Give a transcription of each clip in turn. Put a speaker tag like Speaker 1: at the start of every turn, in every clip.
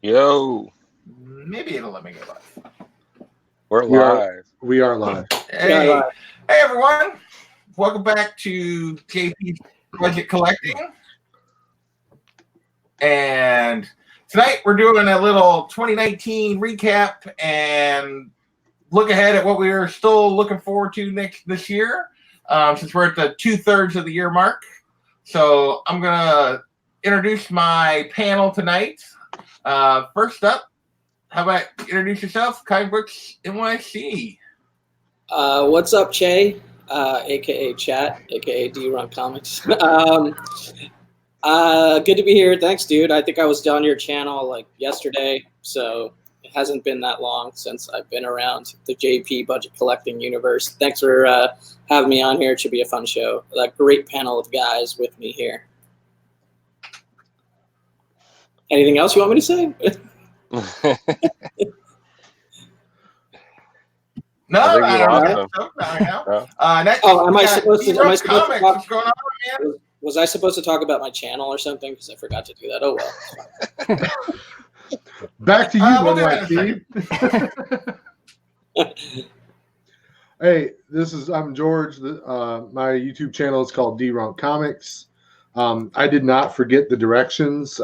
Speaker 1: Yo,
Speaker 2: Maybe it'll let me go live.
Speaker 1: we're live.
Speaker 3: We are live.
Speaker 2: Hey, hey everyone. Welcome back to JP's Budget Collecting. And tonight we're doing a little 2019 recap and look ahead at what we are still looking forward to this year, since we're at the 2/3 of the year mark. So I'm going to introduce my panel tonight. First up, how about introduce yourself, ComicBooksNYC.
Speaker 4: What's up, Che? AKA Chat, AKA Dee Runk Comics. Good to be here. Thanks, dude. I think I was on your channel like yesterday, so it hasn't been that long since I've been around the JP budget collecting universe. Thanks for having me on here. It should be a fun show. A great panel of guys with me here. Anything else you want me to say?
Speaker 2: No, I don't know. Next,
Speaker 4: am I supposed to talk?
Speaker 2: What's going on, man?
Speaker 4: Was I supposed to talk about my channel or something? Because I forgot to do that. Oh well.
Speaker 3: Back to you, NYC. Hey, I'm George. My YouTube channel is called Dee Runk Comics. I did not forget the directions.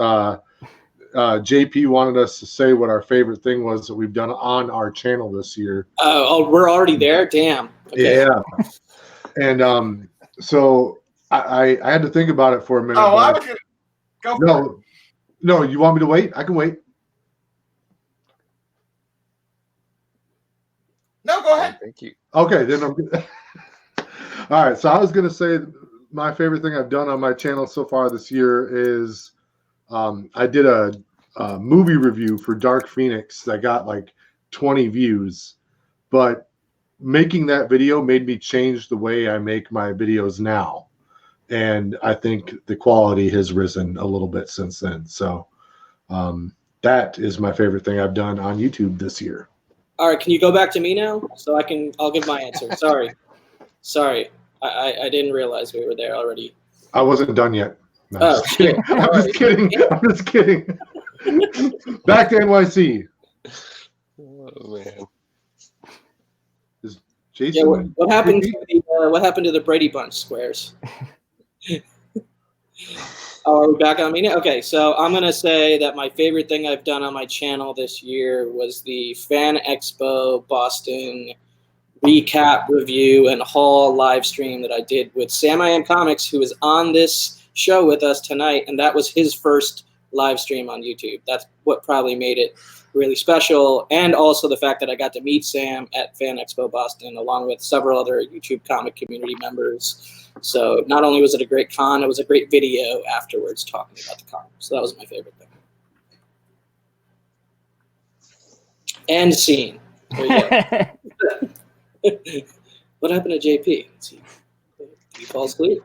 Speaker 3: JP wanted us to say what our favorite thing was that we've done on our channel this year.
Speaker 4: Oh, we're already there? Damn. Okay.
Speaker 3: Yeah. And so I had to think about it for a minute.
Speaker 2: Oh, I was gonna go.
Speaker 3: No, you want me to wait? I can wait.
Speaker 2: No, go ahead.
Speaker 1: Thank you.
Speaker 3: Okay, then I'm good. All right, so I was going to say my favorite thing I've done on my channel so far this year is I did a movie review for Dark Phoenix that got like 20 views, but making that video made me change the way I make my videos now. And I think the quality has risen a little bit since then. So that is my favorite thing I've done on YouTube this year.
Speaker 4: All right, can you go back to me now so I'll give my answer? Sorry. I didn't realize we were there already.
Speaker 3: I wasn't done yet. No,
Speaker 4: I'm
Speaker 3: just kidding. I'm just kidding. Back to NYC.
Speaker 1: Oh man.
Speaker 3: Is Jason?
Speaker 4: Yeah, what happened to the Brady Bunch squares? Oh, are we back on me now? Okay, so I'm gonna say that my favorite thing I've done on my channel this year was the Fan Expo Boston recap, review, and haul live stream that I did with Sam I Am Comics, who is on this show with us tonight, and that was his first live stream on YouTube. That's what probably made it really special, and also the fact that I got to meet Sam at Fan Expo Boston along with several other YouTube comic community members. So not only was it a great con, it was a great video afterwards talking about the comic. So that was my favorite thing. End scene. There you go. What happened to JP? Did he fall asleep?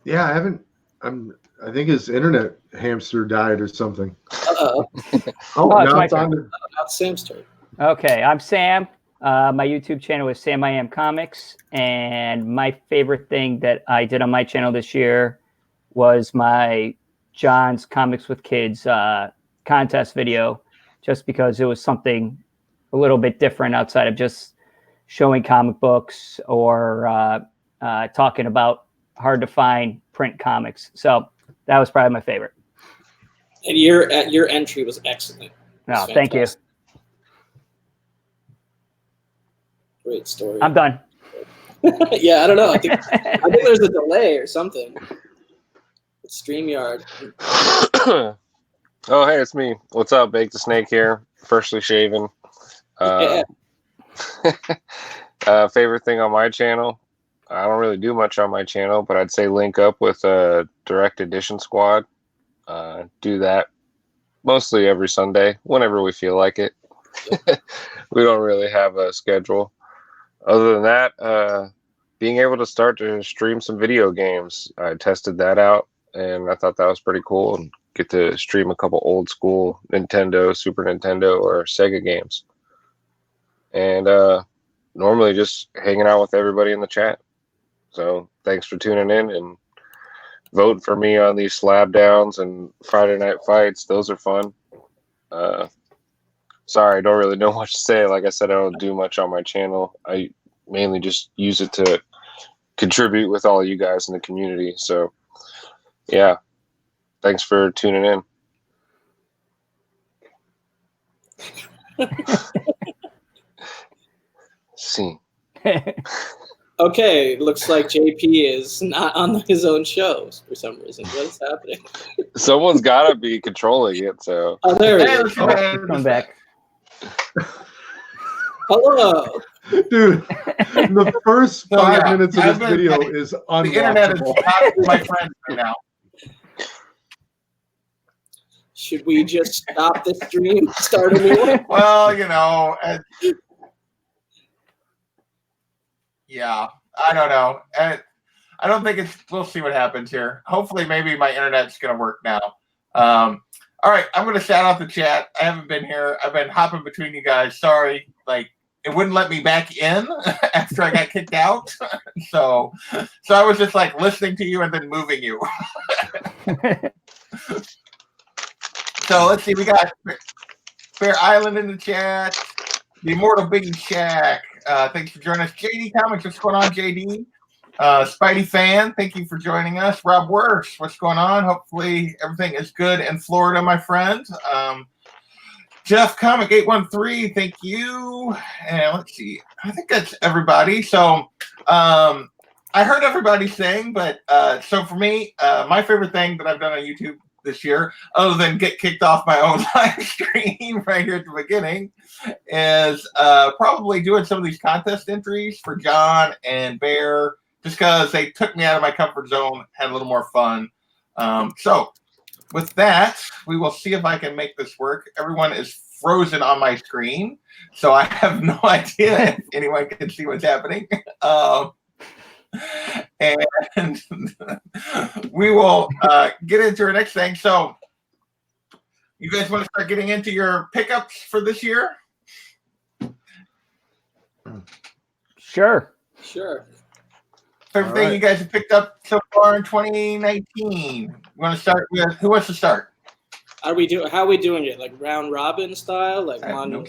Speaker 3: Yeah, I think his internet hamster died or something.
Speaker 4: Uh-oh.
Speaker 3: Now it's on.
Speaker 4: Now it's Sam's turn.
Speaker 5: Okay, I'm Sam. My YouTube channel is Sam I Am Comics, and my favorite thing that I did on my channel this year was my John's Comics with Kids contest video, just because it was something a little bit different outside of just showing comic books or talking about hard to find print comics. So that was probably my favorite.
Speaker 4: And your entry was excellent.
Speaker 5: No, thank you.
Speaker 4: Great story.
Speaker 5: I'm done.
Speaker 4: Yeah, I don't know. I think there's a delay or something. It's StreamYard.
Speaker 1: Oh, hey, it's me. What's up? BaketheSnake here, freshly shaven.
Speaker 4: Yeah.
Speaker 1: Favorite thing on my channel? I don't really do much on my channel, but I'd say link up with a Direct Edition Squad. Do that mostly every Sunday, whenever we feel like it. We don't really have a schedule. Other than that, being able to start to stream some video games, I tested that out, and I thought that was pretty cool. And get to stream a couple old school Nintendo, Super Nintendo, or Sega games. And normally just hanging out with everybody in the chat. So thanks for tuning in and voting for me on these slab downs and Friday night fights. Those are fun. Sorry, I don't really know what to say. Like I said, I don't do much on my channel. I mainly just use it to contribute with all of you guys in the community. So, yeah, thanks for tuning in. See.
Speaker 4: Okay, looks like JP is not on his own shows for some reason. What is happening?
Speaker 1: Someone's got to be controlling it. So.
Speaker 4: Oh, there he
Speaker 2: Hey,
Speaker 4: is.
Speaker 5: Come back.
Speaker 4: Hello.
Speaker 3: Dude, the first 5 minutes of this video is
Speaker 2: the internet is
Speaker 3: unwatchable.
Speaker 2: not my friend right now.
Speaker 4: Should we just stop the stream? Start a new one?
Speaker 2: Well, you know, yeah, I don't know. I don't think it's. We'll see what happens here. Hopefully, maybe my internet's going to work now. All right, I'm going to shout out the chat. I haven't been here. I've been hopping between you guys. Sorry, like it wouldn't let me back in after I got kicked out. So I was just like listening to you and then moving you. So let's see. We got Fair Island in the chat. The Immortal Biggie Shack. Thanks for joining us. JD Comics, what's going on, JD? Spidey Fan, thank you for joining us. Rob Worse, what's going on? Hopefully everything is good in Florida, my friend. Jeff Comic 813, thank you. And let's see, I think that's everybody. So I heard everybody saying, but so for me, my favorite thing that I've done on YouTube this year, other than get kicked off my own live stream right here at the beginning, is probably doing some of these contest entries for John and Bear, just because they took me out of my comfort zone, had a little more fun. So with that, we will see if I can make this work. Everyone is frozen on my screen, so I have no idea if anyone can see what's happening. And we will get into our next thing. So you guys want to start getting into your pickups for this year?
Speaker 5: Sure.
Speaker 2: Everything you guys have picked up so far in 2019. You want to start with, who wants to start?
Speaker 4: How are we doing it? Like round robin style, like one, or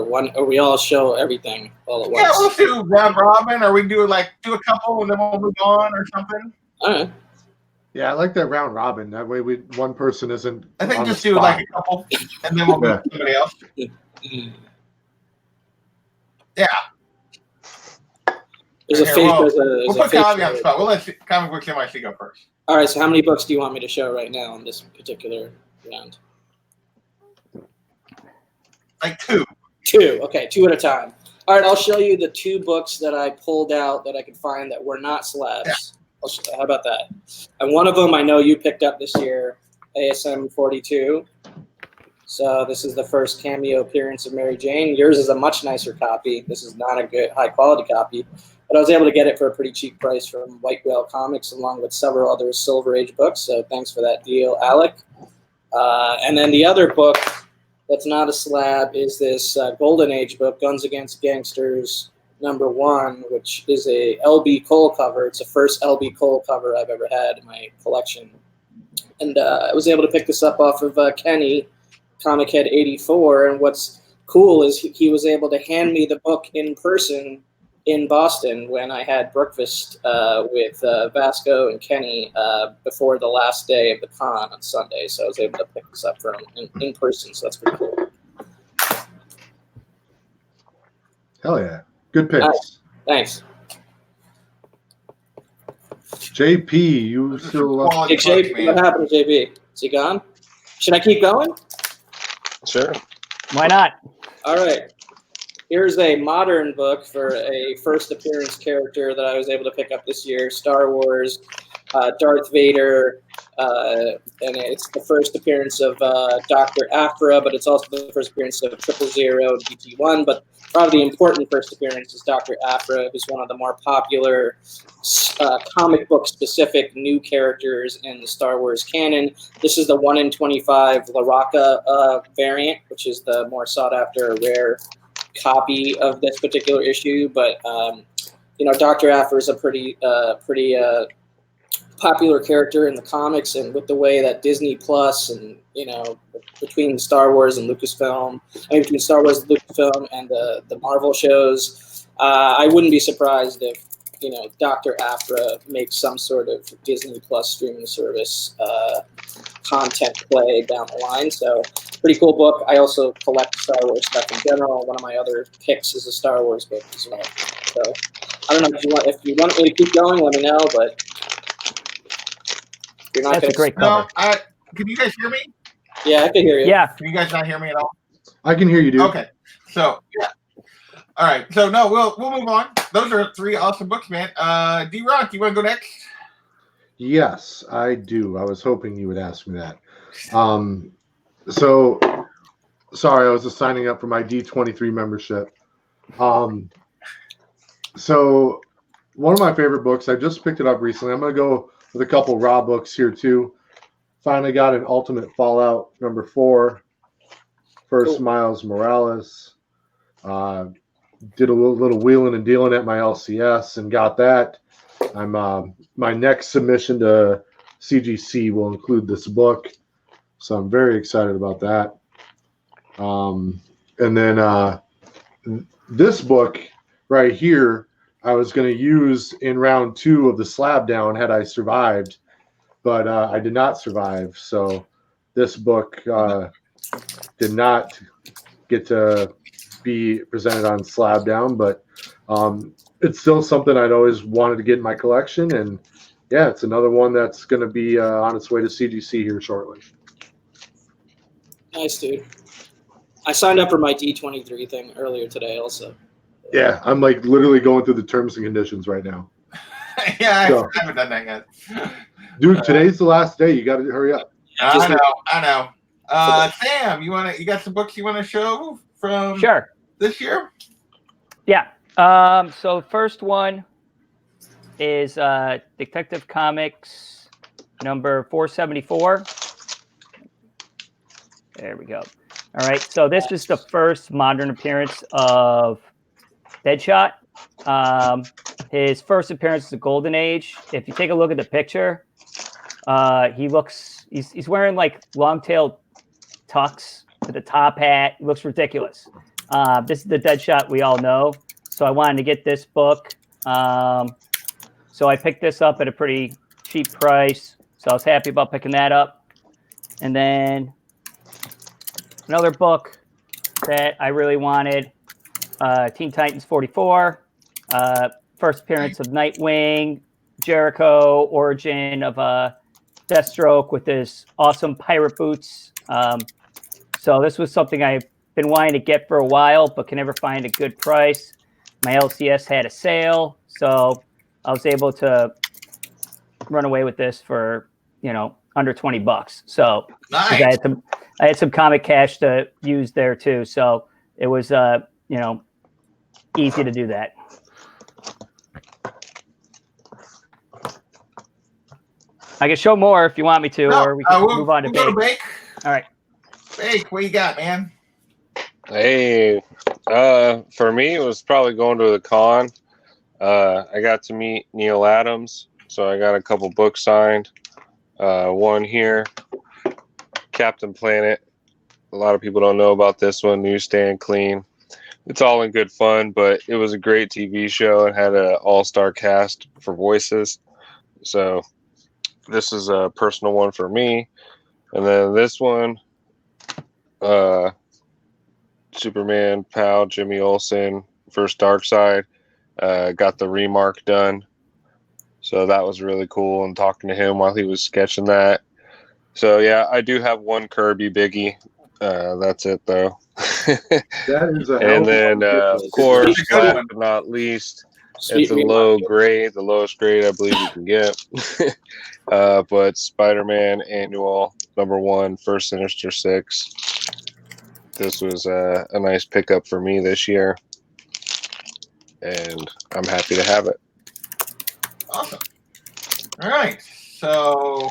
Speaker 4: one, or we all show everything all at once?
Speaker 2: Yeah, we'll do round robin, or we do a couple and then we'll move on or something.
Speaker 4: All right.
Speaker 3: Yeah, I like that round robin. That way, one person isn't.
Speaker 2: I think
Speaker 3: on
Speaker 2: just
Speaker 3: the
Speaker 2: do
Speaker 3: spot.
Speaker 2: like a couple, and then we'll move to somebody else. Yeah.
Speaker 4: There's a fake.
Speaker 2: We'll put Kami on the spot. We'll let ComicBooksNYC go first.
Speaker 4: All right. So how many books do you want me to show right now on this particular round?
Speaker 2: Like two.
Speaker 4: Okay, 2 at a time. All right, I'll show you the 2 books that I pulled out that I could find that were not slabs. Yeah. How about that? And one of them I know you picked up this year, ASM 42. So this is the first cameo appearance of Mary Jane. Yours is a much nicer copy. This is not a good high quality copy, but I was able to get it for a pretty cheap price from White Whale Comics along with several other Silver Age books. So thanks for that deal, Alec. And then the other book that's not a slab is this Golden Age book, Guns Against Gangsters #1, which is a LB Cole cover. It's the first LB Cole cover I've ever had in my collection. And I was able to pick this up off of Kenny, Comic Head 84. And what's cool is he was able to hand me the book in person in Boston when I had breakfast with Vasco and Kenny before the last day of the con on Sunday. So I was able to pick this up from in person. So that's pretty cool.
Speaker 3: Hell yeah. Good picks.
Speaker 4: Right. Thanks.
Speaker 3: JP, you still
Speaker 4: Hey, JP, what happened to JP? Is he gone? Should I keep going?
Speaker 1: Sure.
Speaker 5: Why not?
Speaker 4: All right. Here's a modern book for a first appearance character that I was able to pick up this year, Star Wars, Darth Vader, and it's the first appearance of Dr. Aphra, but it's also the first appearance of 000 DT1, but probably the important first appearance is Dr. Aphra, who's one of the more popular comic book specific new characters in the Star Wars canon. This is the 1 in 25 Laraka variant, which is the more sought after rare copy of this particular issue, but Dr. Aphra is a pretty popular character in the comics, and with the way that Disney Plus and, between Star Wars and Lucasfilm, between Star Wars and Lucasfilm and the Marvel shows, I wouldn't be surprised if, Dr. Aphra makes some sort of Disney Plus streaming service content play down the line. So pretty cool book. I also collect Star Wars stuff in general. One of my other picks is a Star Wars book as well. So I don't know if you want me to keep going, let me know, but you're not.
Speaker 5: That's a great cover.
Speaker 2: No, can you guys hear me?
Speaker 4: Yeah, I can hear you.
Speaker 5: Yeah.
Speaker 2: Can you guys not hear me at all?
Speaker 3: I can hear you, dude.
Speaker 2: Okay. So yeah. All right. So no, we'll move on. Those are 3 awesome books, man. Dee Runk, you want to go next?
Speaker 3: Yes, I do. I was hoping you would ask me that. So sorry, I was just signing up for my D23 membership. So one of my favorite books, I just picked it up recently. I'm going to go with a couple raw books here too. Finally got an Ultimate Fallout #4, First Miles Morales. Did a little wheeling and dealing at my LCS and got that. I'm my next submission to CGC will include this book, so I'm very excited about that. And then this book right here, I was going to use in round 2 of the slab down had I survived, but I did not survive. So this book did not get to be presented on slab down, but it's still something I'd always wanted to get in my collection. And yeah, it's another one that's going to be on its way to CGC here shortly.
Speaker 4: Nice, dude. I signed up for my D23 thing earlier today also.
Speaker 3: Yeah, I'm like literally going through the terms and conditions right now.
Speaker 2: Yeah,
Speaker 3: So,
Speaker 2: I haven't done that yet.
Speaker 3: Dude, today's the last day. You got to hurry up.
Speaker 2: I know. Sam, you got some books you want to show from this year?
Speaker 5: Yeah. So first one is Detective Comics number 474. There we go. All right. So this is the first modern appearance of Deadshot. His first appearance is the Golden Age. If you take a look at the picture, he's wearing like long-tailed tux with a top hat. He looks ridiculous. This is the Deadshot we all know. So I wanted to get this book. So I picked this up at a pretty cheap price. So I was happy about picking that up. And then another book that I really wanted, Teen Titans 44. First appearance of Nightwing, Jericho, origin of Deathstroke with his awesome pirate boots. So this was something I've been wanting to get for a while, but can never find a good price. My LCS had a sale, so I was able to run away with this for, under $20. So
Speaker 2: nice.
Speaker 5: I had some comic cash to use there too. So it was, easy to do that. I can show more if you want me to, or we can move on to Bake.
Speaker 2: Bake.
Speaker 5: All right.
Speaker 2: Bake, what you got, man?
Speaker 1: Hey, for me, it was probably going to the con. I got to meet Neil Adams, so I got a couple books signed. One here, Captain Planet. A lot of people don't know about this one. Newsstand clean. It's all in good fun, but it was a great TV show and had an all-star cast for voices. So this is a personal one for me. And then this one, Superman pal Jimmy Olsen, first Darkseid, got the remark done. So that was really cool, and talking to him while he was sketching that. So yeah, I do have one Kirby biggie. That's it though.
Speaker 3: That is a
Speaker 1: and then of course, last but not least, it's a low grade, the lowest grade I believe you can get. But Spider-Man Annual #1, First Sinister 6. This was a nice pickup for me this year, and I'm happy to have it.
Speaker 2: Awesome. All right. So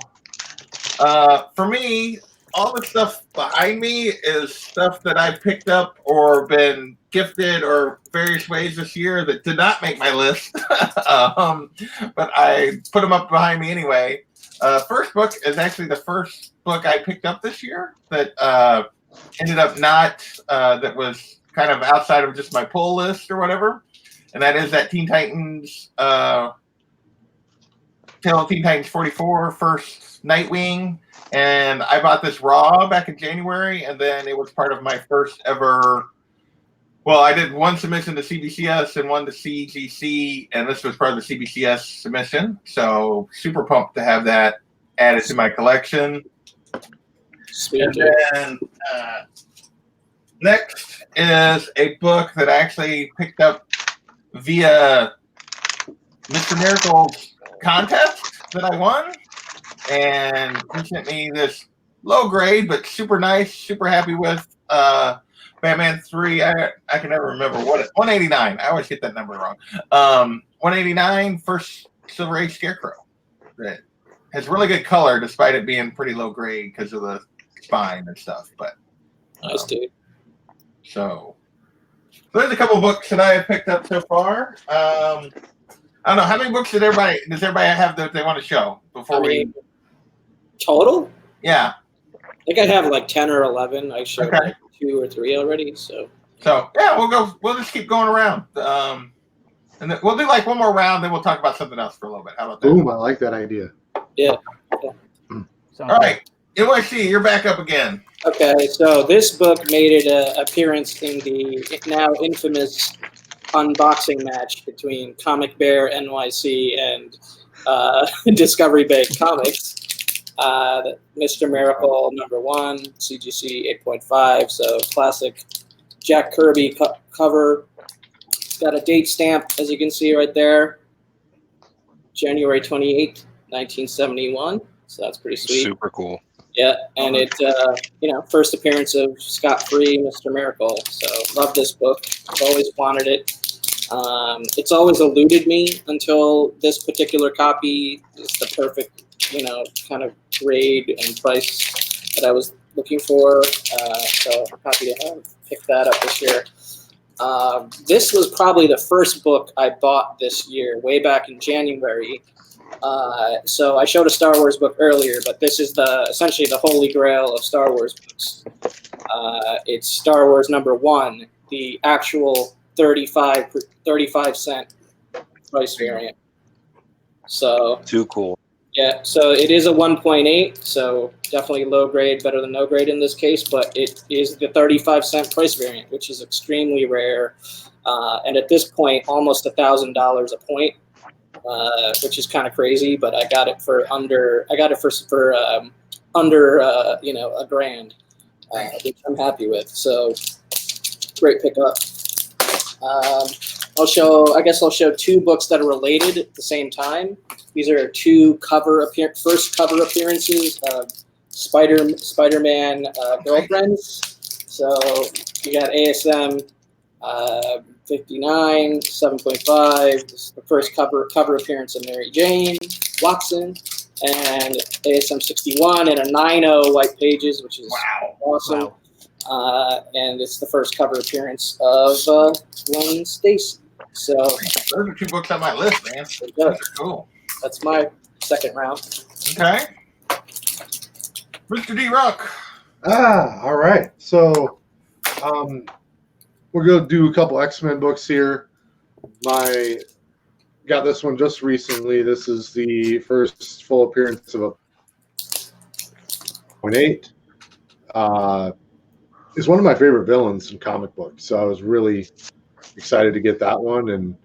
Speaker 2: for me, all the stuff behind me is stuff that I picked up or been gifted or various ways this year that did not make my list. But I put them up behind me anyway. First book is actually the first book I picked up this year that ended up not, that was kind of outside of just my pull list or whatever. And that is that Teen Titans, Tale of Teen Titans 44, first Nightwing. And I bought this raw back in January, and then it was part of my first ever. Well, I did one submission to CBCS and one to CGC, and this was part of the CBCS submission. So super pumped to have that added to my collection.
Speaker 4: Sweet.
Speaker 2: And then next is a book that I actually picked up via Mr. Miracle's contest that I won. And he sent me this low grade, but super nice, super happy with Batman 3. I can never remember what it 189. I always get that number wrong. 189 first Silver Age Scarecrow. That has really good color despite it being pretty low grade because of the spine and stuff. But
Speaker 4: Nice, dude.
Speaker 2: so there's a couple books that I have picked up so far. I don't know how many books does everybody have that they want to show before we.
Speaker 4: Total?
Speaker 2: Yeah.
Speaker 4: I think I have like 10 or 11. I showed
Speaker 2: Okay.
Speaker 4: like 2 or 3 already. So
Speaker 2: Yeah, we'll just keep going around. And then we'll do like one more round, then we'll talk about something else for a little bit. How about that?
Speaker 3: Boom, I like that idea.
Speaker 4: yeah.
Speaker 2: All right. NYC, you're back up again.
Speaker 4: Okay, so this book made an appearance in the now infamous unboxing match between Comic Bear NYC and Discovery Bake Comics. Mr. Miracle #1, CGC 8.5, so classic Jack Kirby cover. It's got a date stamp, as you can see right there, January 28th, 1971. So that's pretty sweet.
Speaker 1: Super cool.
Speaker 4: Yeah, and it, first appearance of Scott-Free Mr. Miracle. So love this book. I've always wanted it. It's always eluded me until this particular copy is the perfect, kind of grade and price that I was looking for. So I'm happy to have picked that up this year. This was probably the first book I bought this year, way back in January. So I showed a Star Wars book earlier, but this is essentially the holy grail of Star Wars books. It's Star Wars #1, the actual 35-cent price variant. So
Speaker 1: Too cool.
Speaker 4: yeah, so it is a 1.8, so definitely low grade, better than no grade in this case, but it is the 35-cent price variant, which is extremely rare, and at this point, almost $1,000 a point. Which is kind of crazy, but I got it for under a grand, which I'm happy with. So great pickup. I'll show 2 books that are related at the same time. These are 2 first cover appearances of Spider-Man Girlfriends. So you got ASM 59, 7.5. This is the first cover appearance of Mary Jane Watson, and ASM 61 and a 9.0 white pages, which is awesome. Wow. And it's the first cover appearance of Gwen Stacy. So
Speaker 2: those are 2 books on my list, man. Those are cool.
Speaker 4: That's my second round.
Speaker 2: Okay. Mr. Dee Runk.
Speaker 3: All right. So we're going to do a couple X-Men books here. Got this one just recently. This is the first full appearance of a 0.8. It's one of my favorite villains in comic books, so I was really excited to get that one. And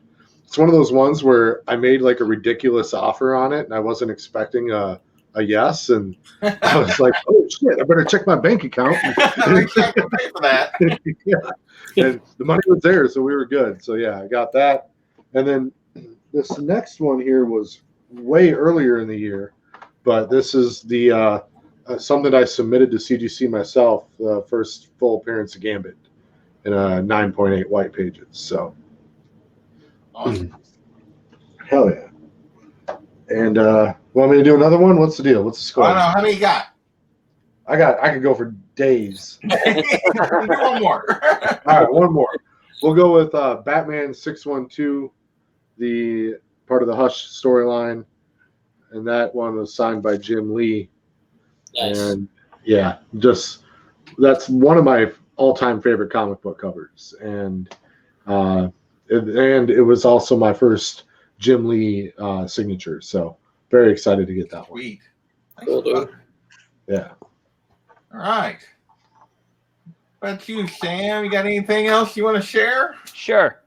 Speaker 3: it's one of those ones where I made like a ridiculous offer on it, and I wasn't expecting a yes, and I was like, "Oh shit! I better check my bank account."
Speaker 2: Make sure I can pay for that.
Speaker 3: Yeah, and the money was there, so we were good. So yeah, I got that. And then this next one here was way earlier in the year, but this is the something I submitted to CGC myself. The first full appearance of Gambit in a 9.8 white pages. So,
Speaker 2: Awesome.
Speaker 3: Hell yeah! And want me to do another one? What's the deal? What's the score?
Speaker 2: I don't know. How many you got?
Speaker 3: I could go for days.
Speaker 2: One more.
Speaker 3: All right, one more. We'll go with Batman 612, the part of the Hush storyline, and that one was signed by Jim Lee.
Speaker 4: Nice.
Speaker 3: And yeah, just that's one of my all-time favorite comic book covers, and it was also my first Jim Lee signature. So very excited to get that one.
Speaker 2: Sweet.
Speaker 4: Cool, dude.
Speaker 3: Yeah.
Speaker 2: All right. What about you, Sam? You got anything else you want to share?
Speaker 5: Sure.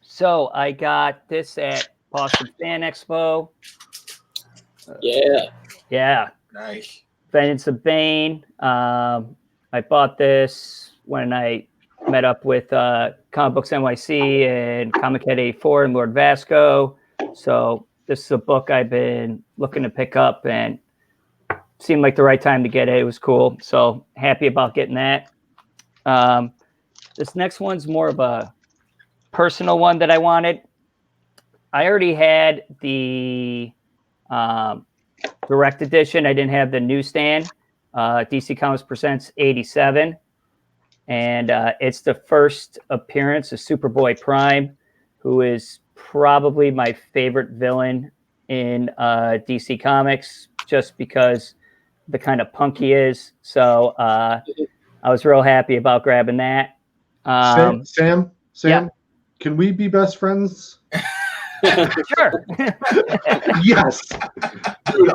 Speaker 5: So I got this at Boston Fan Expo.
Speaker 4: Yeah.
Speaker 5: Yeah.
Speaker 2: Nice.
Speaker 5: Vengeance of Bane. I bought this when I met up with ComicBooksNYC and Comic Head 84 and Lord Vasco. So this is a book I've been looking to pick up, and seemed like the right time to get it. It was cool. So happy about getting that. This next one's more of a personal one that I wanted. I already had the direct edition. I didn't have the newsstand. DC Comics Presents 87. And it's the first appearance of Superboy Prime, who is probably my favorite villain in DC Comics, just because the kind of punk he is. So I was real happy about grabbing that.
Speaker 3: Sam,
Speaker 5: yeah.
Speaker 3: Can we be best friends?
Speaker 5: Sure.
Speaker 3: Yes, dude.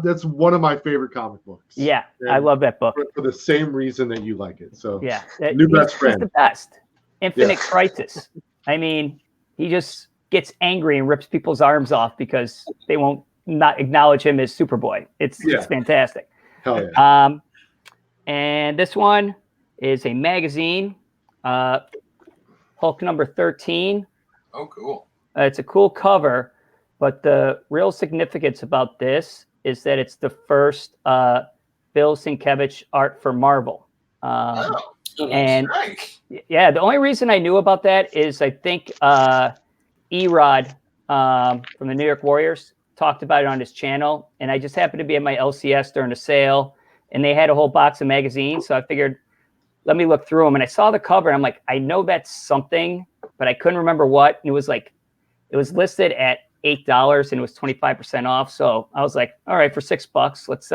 Speaker 3: That's one of my favorite comic books.
Speaker 5: Yeah,
Speaker 3: and
Speaker 5: I love that book
Speaker 3: for the same reason that you like it. So
Speaker 5: yeah,
Speaker 3: new best friend.
Speaker 5: He's the best. Infinite
Speaker 3: Yeah.
Speaker 5: Crisis. I mean, he just gets angry and rips people's arms off because they won't not acknowledge him as Superboy. It's fantastic.
Speaker 3: Hell yeah.
Speaker 5: And this one is a magazine, Hulk number 13.
Speaker 2: Oh, cool.
Speaker 5: It's a cool cover, but the real significance about this is that it's the first Bill Sienkiewicz art for Marvel. And
Speaker 2: nice.
Speaker 5: yeah, the only reason I knew about that is I think Erod from the New York Warriors talked about it on his channel, and I just happened to be at my LCS during a sale, and they had a whole box of magazines, so I figured, let me look through them, and I saw the cover, and I'm like, I know that's something, but I couldn't remember what, and it was listed at $8, and it was 25% off, so I was like, all right, for $6, let's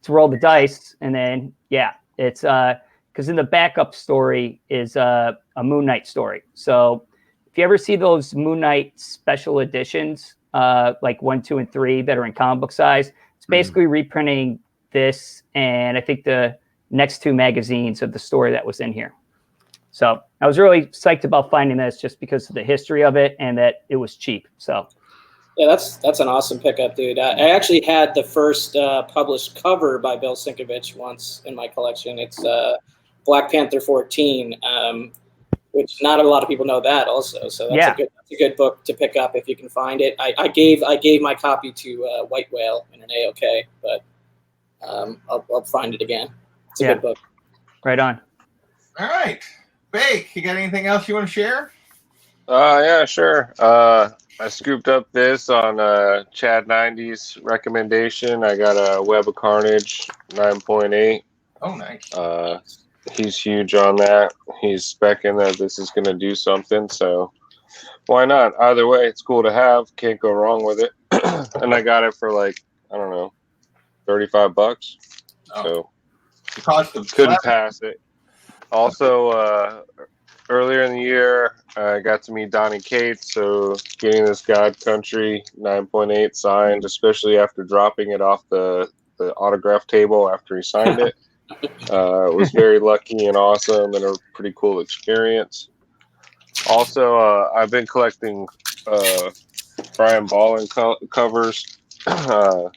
Speaker 5: roll the dice, and then, yeah, it's, because in the backup story is a Moon Knight story, so if you ever see those Moon Knight special editions, like 1, 2, and 3 that are in comic book size, it's basically reprinting this and I think the next 2 magazines of the story that was in here. So I was really psyched about finding this just because of the history of it and that it was cheap. So
Speaker 4: yeah, that's an awesome pickup, dude. I actually had the first published cover by Bill Sienkiewicz once in my collection. It's Black Panther 14. Which not a lot of people know that also. So that's a good book to pick up if you can find it. I gave my copy to White Whale in an AOK, but I'll find it again. It's a good book.
Speaker 5: Right on.
Speaker 2: All right. Bake, you got anything else you want to share?
Speaker 1: Yeah, sure. I scooped up this on Chad 90's recommendation. I got a Web of Carnage 9.8.
Speaker 2: Oh, nice.
Speaker 1: He's huge on that. He's specking that this is going to do something, so why not? Either way, it's cool to have. Can't go wrong with it. And I got it for like, I don't know, $35. So couldn't pass it. Also, earlier in the year, I got to meet Donnie Cates, so getting this God Country 9.8 signed, especially after dropping it off the autograph table after he signed it. Was very lucky and awesome and a pretty cool experience. Also, I've been collecting Brian Ballin covers. So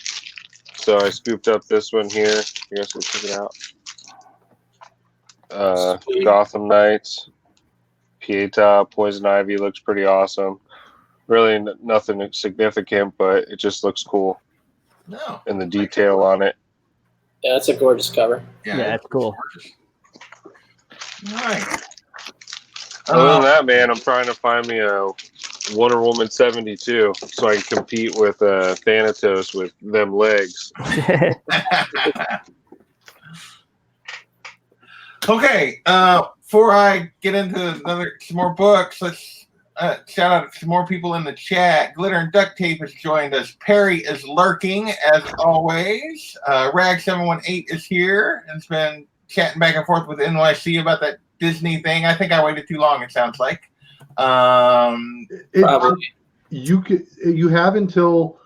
Speaker 1: I scooped up this one here. You guys can check it out. Gotham Knights. Pieta, Poison Ivy looks pretty awesome. Really nothing significant, but it just looks cool.
Speaker 2: No.
Speaker 1: And the detail on it.
Speaker 4: Yeah, that's a gorgeous cover.
Speaker 5: Yeah, that's cool.
Speaker 2: All right.
Speaker 1: Other than that, man, I'm trying to find me a Wonder Woman 72, so I can compete with Thanatos with them legs.
Speaker 2: Okay, before I get into some more books, let's shout out to some more people in the chat. Glitter and Duct Tape has joined us. Perry is lurking, as always. Rag718 is here and has been chatting back and forth with NYC about that Disney thing. I think I waited too long, it sounds like.
Speaker 4: Probably.
Speaker 3: You have until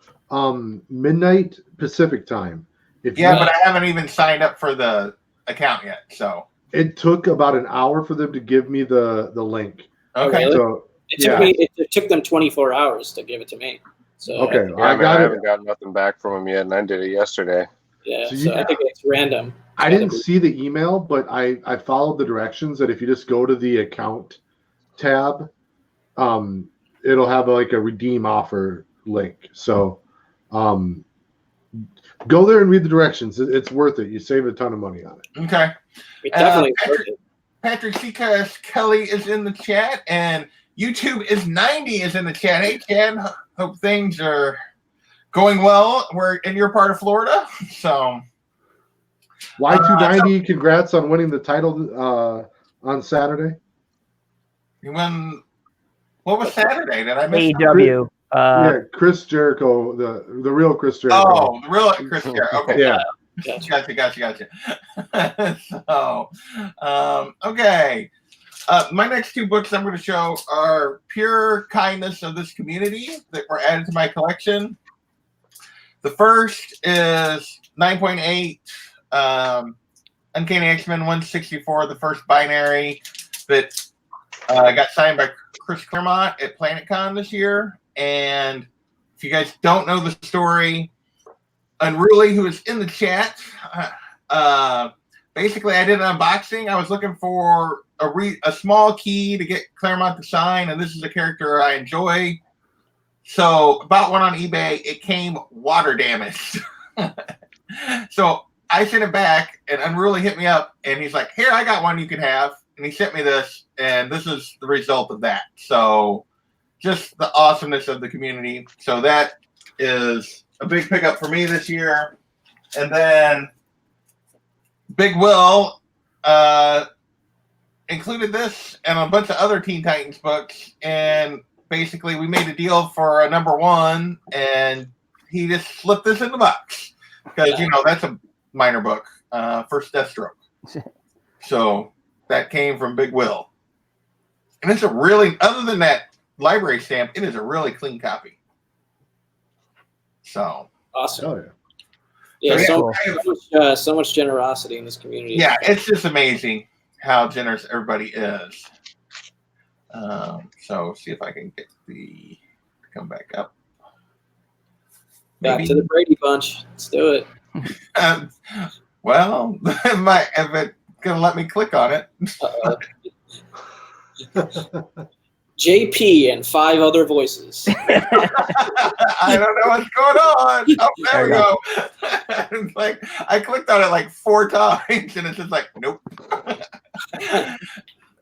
Speaker 3: midnight Pacific time.
Speaker 2: But I haven't even signed up for the account yet, so.
Speaker 3: It took about an hour for them to give me the link.
Speaker 2: Okay.
Speaker 4: Really?
Speaker 3: So
Speaker 4: It took them 24 hours to give it to me. So
Speaker 3: okay,
Speaker 1: Yeah, I haven't gotten nothing back from them yet, and I did it yesterday.
Speaker 4: Yeah,
Speaker 3: So
Speaker 4: I think it's random.
Speaker 3: I didn't see the email, but I followed the directions that if you just go to the account tab, it'll have like a redeem offer link. So go there and read the directions. It's worth it. You save a ton of money on it.
Speaker 2: Okay.
Speaker 4: It definitely worth it.
Speaker 2: Patrick C. Kelly is in the chat, and YouTube is 90 is in the chat. Hey, Chad, hope things are going well. We're in your part of Florida, so.
Speaker 3: Y290, congrats on winning the title on Saturday.
Speaker 2: You won. What was Saturday? Did I miss
Speaker 5: AEW.
Speaker 3: Yeah, Chris Jericho, the real Chris Jericho.
Speaker 2: Oh, the real Chris Jericho. Okay.
Speaker 3: Yeah.
Speaker 2: Gotcha. So, okay. My next two books I'm going to show are Pure Kindness of This Community that were added to my collection. The first is 9.8 Uncanny X-Men 164, the first binary that got signed by Chris Claremont at PlanetCon this year. And if you guys don't know the story, Unruly, who is in the chat, basically I did an unboxing. I was looking for a small key to get Claremont to sign, and this is a character I enjoy. So bought one on eBay. It came water damaged. So I sent it back, and Unruly hit me up, and he's like, "Here, I got one you can have." And he sent me this, and this is the result of that. So just the awesomeness of the community. So that is a big pickup for me this year. And then Big Will included this and a bunch of other Teen Titans books. And basically we made a deal for a #1, and he just slipped this in the box. Because, that's a minor book, first Deathstroke. So that came from Big Will. And it's a really, other than that library stamp, it is a really clean copy. So
Speaker 4: awesome.
Speaker 3: Oh, yeah.
Speaker 4: Yeah, so much generosity in this community.
Speaker 2: Yeah, it's just amazing how generous everybody is. So see if I can get come back up.
Speaker 4: Back to the Brady Bunch. Let's do it.
Speaker 2: Well, if it's gonna let me click on it.
Speaker 4: JP and 5 other voices.
Speaker 2: I don't know what's going on. Oh, there we go. It's like I clicked on it like 4 times, and it's just like, nope.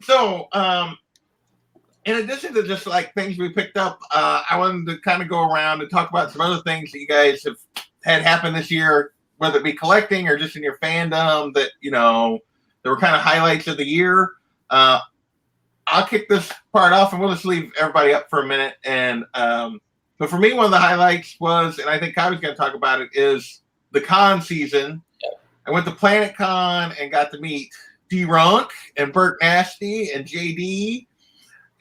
Speaker 2: So, in addition to just like things we picked up, I wanted to kind of go around and talk about some other things that you guys have had happen this year, whether it be collecting or just in your fandom that, there were kind of highlights of the year. I'll kick this part off, and we'll just leave everybody up for a minute. And but for me, one of the highlights was, and I think Kyle was going to talk about it, is the con season. I went to PlanetCon and got to meet Dee Runk and Burt Nasty and JD,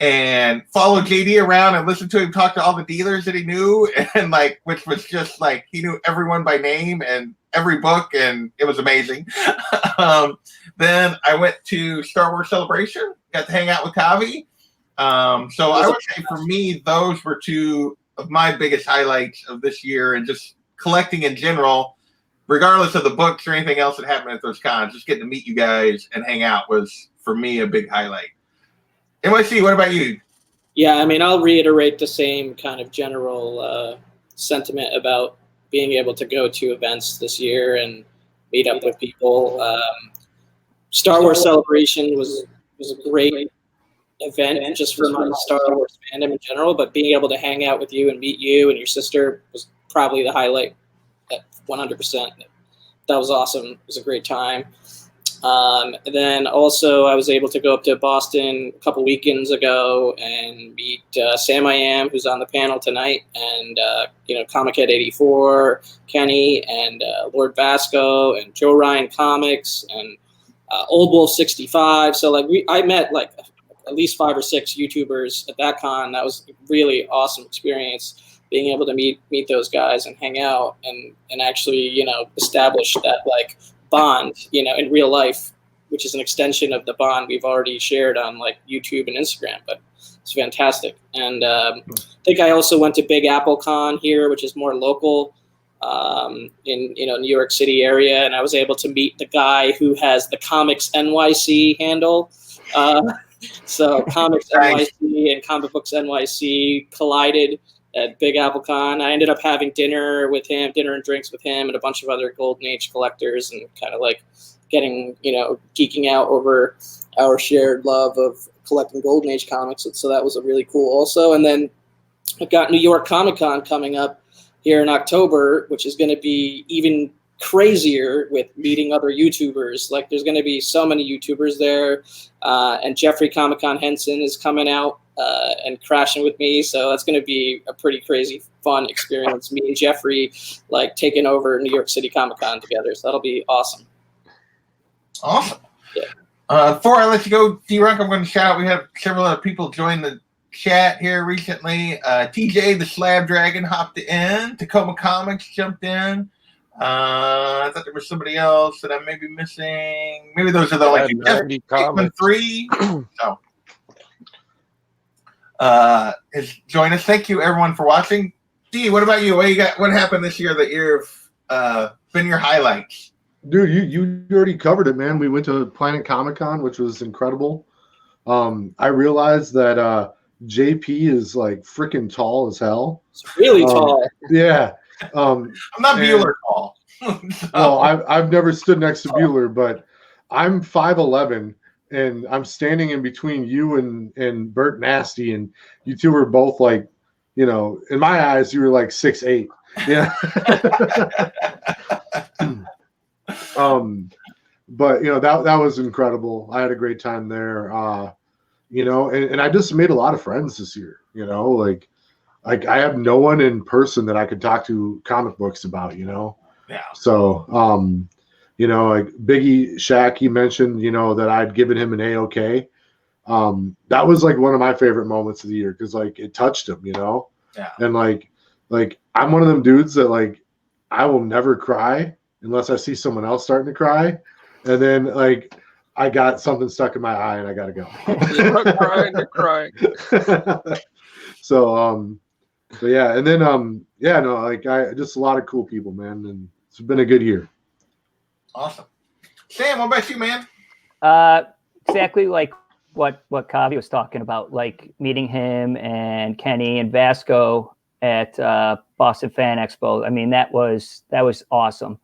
Speaker 2: and followed JD around and listened to him talk to all the dealers that he knew, and which was just like he knew everyone by name and every book, and it was amazing. Then I went to Star Wars Celebration, got to hang out with Kavi. So I would say for me, those were two of my biggest highlights of this year, and just collecting in general, regardless of the books or anything else that happened at those cons. Just getting to meet you guys and hang out was for me a big highlight. NYC, what about you?
Speaker 4: Yeah, I mean, I'll reiterate the same kind of general sentiment about being able to go to events this year and meet up with people. Star Wars Celebration was a great event just for my Star Wars fandom in general, but being able to hang out with you and meet you and your sister was probably the highlight at 100%. That was awesome. It was a great time. And then also I was able to go up to Boston a couple weekends ago and meet Sam I Am, who's on the panel tonight, and Comic Head 84, Kenny, and Lord Vasco, and Joe Ryan Comics, and Old Wolf 65. So I met like at least 5 or 6 YouTubers at that con. That was a really awesome experience, being able to meet those guys and hang out and actually establish that like bond in real life, which is an extension of the bond we've already shared on like YouTube and Instagram. But it's fantastic. And I think I also went to Big Apple Con here, which is more local in New York City area, and I was able to meet the guy who has the Comics NYC handle. So Comics NYC and Comic Books NYC collided at Big Apple Con. I ended up having dinner and drinks with him and a bunch of other Golden Age collectors, and kind of like getting, geeking out over our shared love of collecting Golden Age comics. So that was a really cool also. And then I've got New York Comic Con coming up here in October, which is going to be even crazier with meeting other YouTubers. Like there's going to be so many YouTubers there. And Jeffrey Comic-Con Henson is coming out and crashing with me. So that's going to be a pretty crazy, fun experience. Me and Jeffrey like taking over New York City Comic-Con together. So that'll be awesome.
Speaker 2: Awesome.
Speaker 4: Yeah.
Speaker 2: Before I let you go, Dee Runk, I'm going to shout out. We have several other people join the chat here recently. TJ the Slab Dragon hopped in. Tacoma Comics jumped in. I thought there was somebody else that I may be missing. Maybe those are the only two. 3. So, is join us. Thank you everyone for watching. Dee, what about you? What happened this year that you've been your highlights?
Speaker 3: Dude, you already covered it, man. We went to Planet Comic Con, which was incredible. I realized that JP is like freaking tall as hell.
Speaker 4: It's really tall.
Speaker 3: Yeah.
Speaker 2: I'm not Bueller tall.
Speaker 3: Well, I've never stood next to Bueller, but I'm 5'11", and I'm standing in between you and Bert Nasty, and you two were both like, in my eyes, you were like 6'8". Yeah. But that was incredible. I had a great time there. And I just made a lot of friends this year. Like I have no one in person that I could talk to comic books about.
Speaker 2: Yeah.
Speaker 3: So like Biggie Shaq, he mentioned that I'd given him an A-OK. That was like one of my favorite moments of the year, because like it touched him.
Speaker 2: Yeah.
Speaker 3: And like I'm one of them dudes that like I will never cry unless I see someone else starting to cry, and then like I got something stuck in my eye and I gotta go.
Speaker 1: You're crying.
Speaker 3: So yeah, and then I just a lot of cool people, man, and it's been a good year.
Speaker 2: Awesome. Sam, what about you, man?
Speaker 5: Exactly like what Kavi was talking about, like meeting him and Kenny and Vasco at Boston Fan Expo. I mean, that was awesome.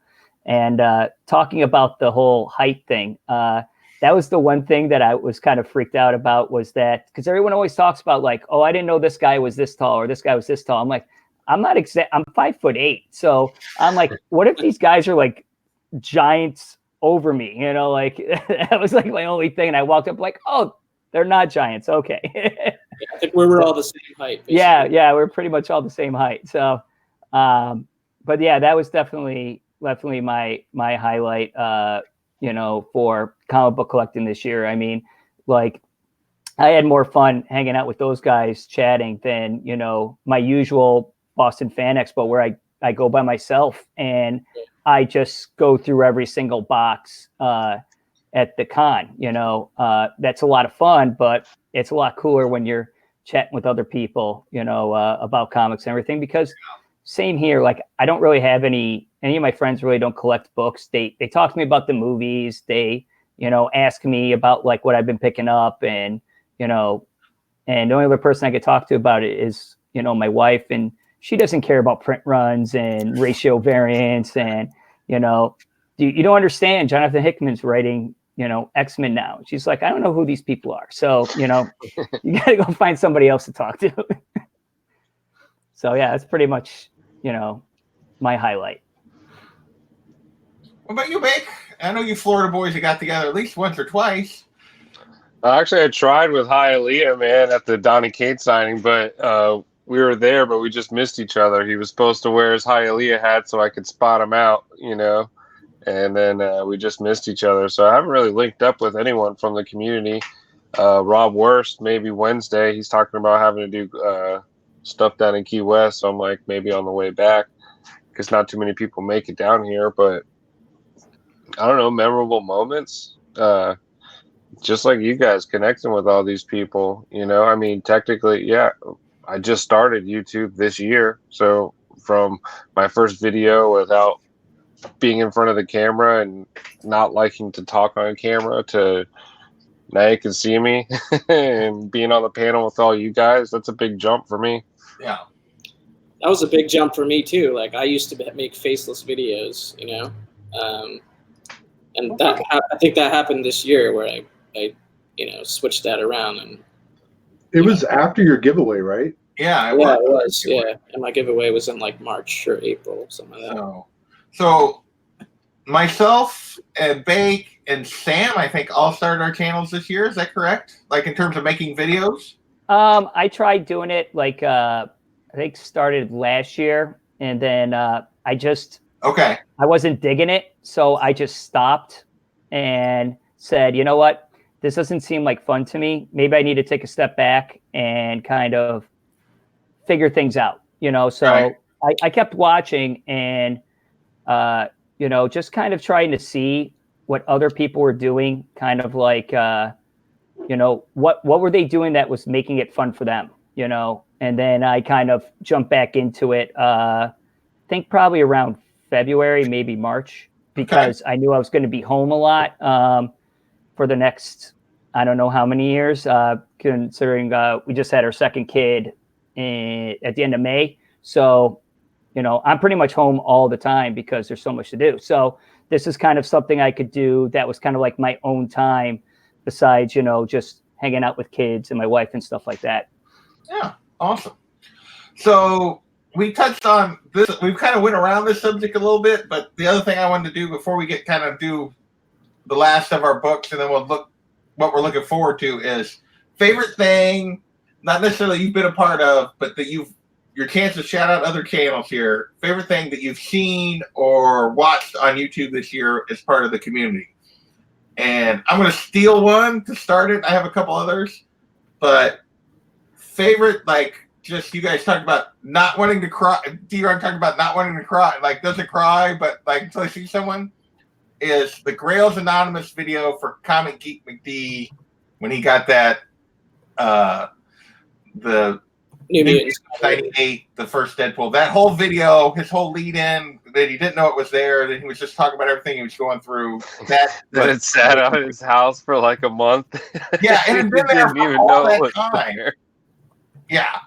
Speaker 5: And talking about the whole height thing, that was the one thing that I was kind of freaked out about, was that because everyone always talks about like, oh, I didn't know this guy was this tall or this guy was this tall. I'm like, I'm 5'8". So I'm like, what if these guys are like giants over me? Like that was like my only thing. And I walked up like, oh, they're not giants. Okay.
Speaker 4: I think we were all the same height. Basically.
Speaker 5: Yeah, we're pretty much all the same height. So, but yeah, that was definitely my highlight. For comic book collecting this year. I mean, like I had more fun hanging out with those guys chatting than, my usual Boston Fan Expo, where I go by myself and I just go through every single box at the con. That's a lot of fun, but it's a lot cooler when you're chatting with other people, about comics and everything, because same here. Like I don't really have any of my friends really don't collect books. They talk to me about the movies. They, ask me about like what I've been picking up, and, and the only other person I could talk to about it is, my wife, and she doesn't care about print runs and ratio variants. And, you don't understand. Jonathan Hickman's writing X-Men now. She's like, I don't know who these people are. So, you got to go find somebody else to talk to. So yeah, that's pretty much, my highlight.
Speaker 2: What about you, Bake? I know you Florida boys that got together at least once or twice.
Speaker 1: Actually, I tried with Hialeah, man, at the Donny Cates signing, but we were there, but we just missed each other. He was supposed to wear his Hialeah hat so I could spot him out, and then we just missed each other. So I haven't really linked up with anyone from the community. Rob Wurst, maybe Wednesday. He's talking about having to do stuff down in Key West, so I'm like, maybe on the way back, because not too many people make it down here. But I don't know, memorable moments. Just like you guys, connecting with all these people, I mean, technically, yeah, I just started YouTube this year. So from my first video without being in front of the camera and not liking to talk on camera to now you can see me and being on the panel with all you guys, that's a big jump for me.
Speaker 2: Yeah.
Speaker 4: That was a big jump for me too. Like I used to make faceless videos, and that I think that happened this year where I switched that around. And
Speaker 3: it was after your giveaway, right?
Speaker 2: Yeah,
Speaker 4: it was. Yeah, and my giveaway was in like March or April, something like that.
Speaker 2: So myself and Bake and Sam, I think, all started our channels this year. Is that correct? Like in terms of making videos?
Speaker 5: I tried doing it like I think started last year, and then I wasn't digging it, so I just stopped and said, you know what, this doesn't seem like fun to me. Maybe I need to take a step back and kind of figure things out, So right. I kept watching and just kind of trying to see what other people were doing, kind of like what were they doing that was making it fun for them, And then I kind of jumped back into it. I think probably around February, maybe March, because I knew I was going to be home a lot for the next, I don't know how many years, considering we just had our second kid at the end of May. So, I'm pretty much home all the time because there's so much to do. So this is kind of something I could do that was kind of like my own time besides, just hanging out with kids and my wife and stuff like that.
Speaker 2: Yeah, awesome. So we touched on this. We've kind of went around this subject a little bit, but the other thing I wanted to do before we get kind of do the last of our books, and then we'll look what we're looking forward to is favorite thing, not necessarily you've been a part of, but that your chance to shout out other channels here. Favorite thing that you've seen or watched on YouTube this year as part of the community. And I'm going to steal one to start it. I have a couple others, but favorite, like, just you guys talked about not wanting to cry. Dee Runk talked about not wanting to cry, like doesn't cry, but like until I see someone, is the Grails Anonymous video for Comic Geek McD when he got that the New Mutants 98, the first Deadpool. That whole video, his whole lead in, that he didn't know it was there, that he was just talking about everything he was going through. That
Speaker 1: it sat out his house for like a month.
Speaker 2: Yeah, and it been there for all that time. There. Yeah.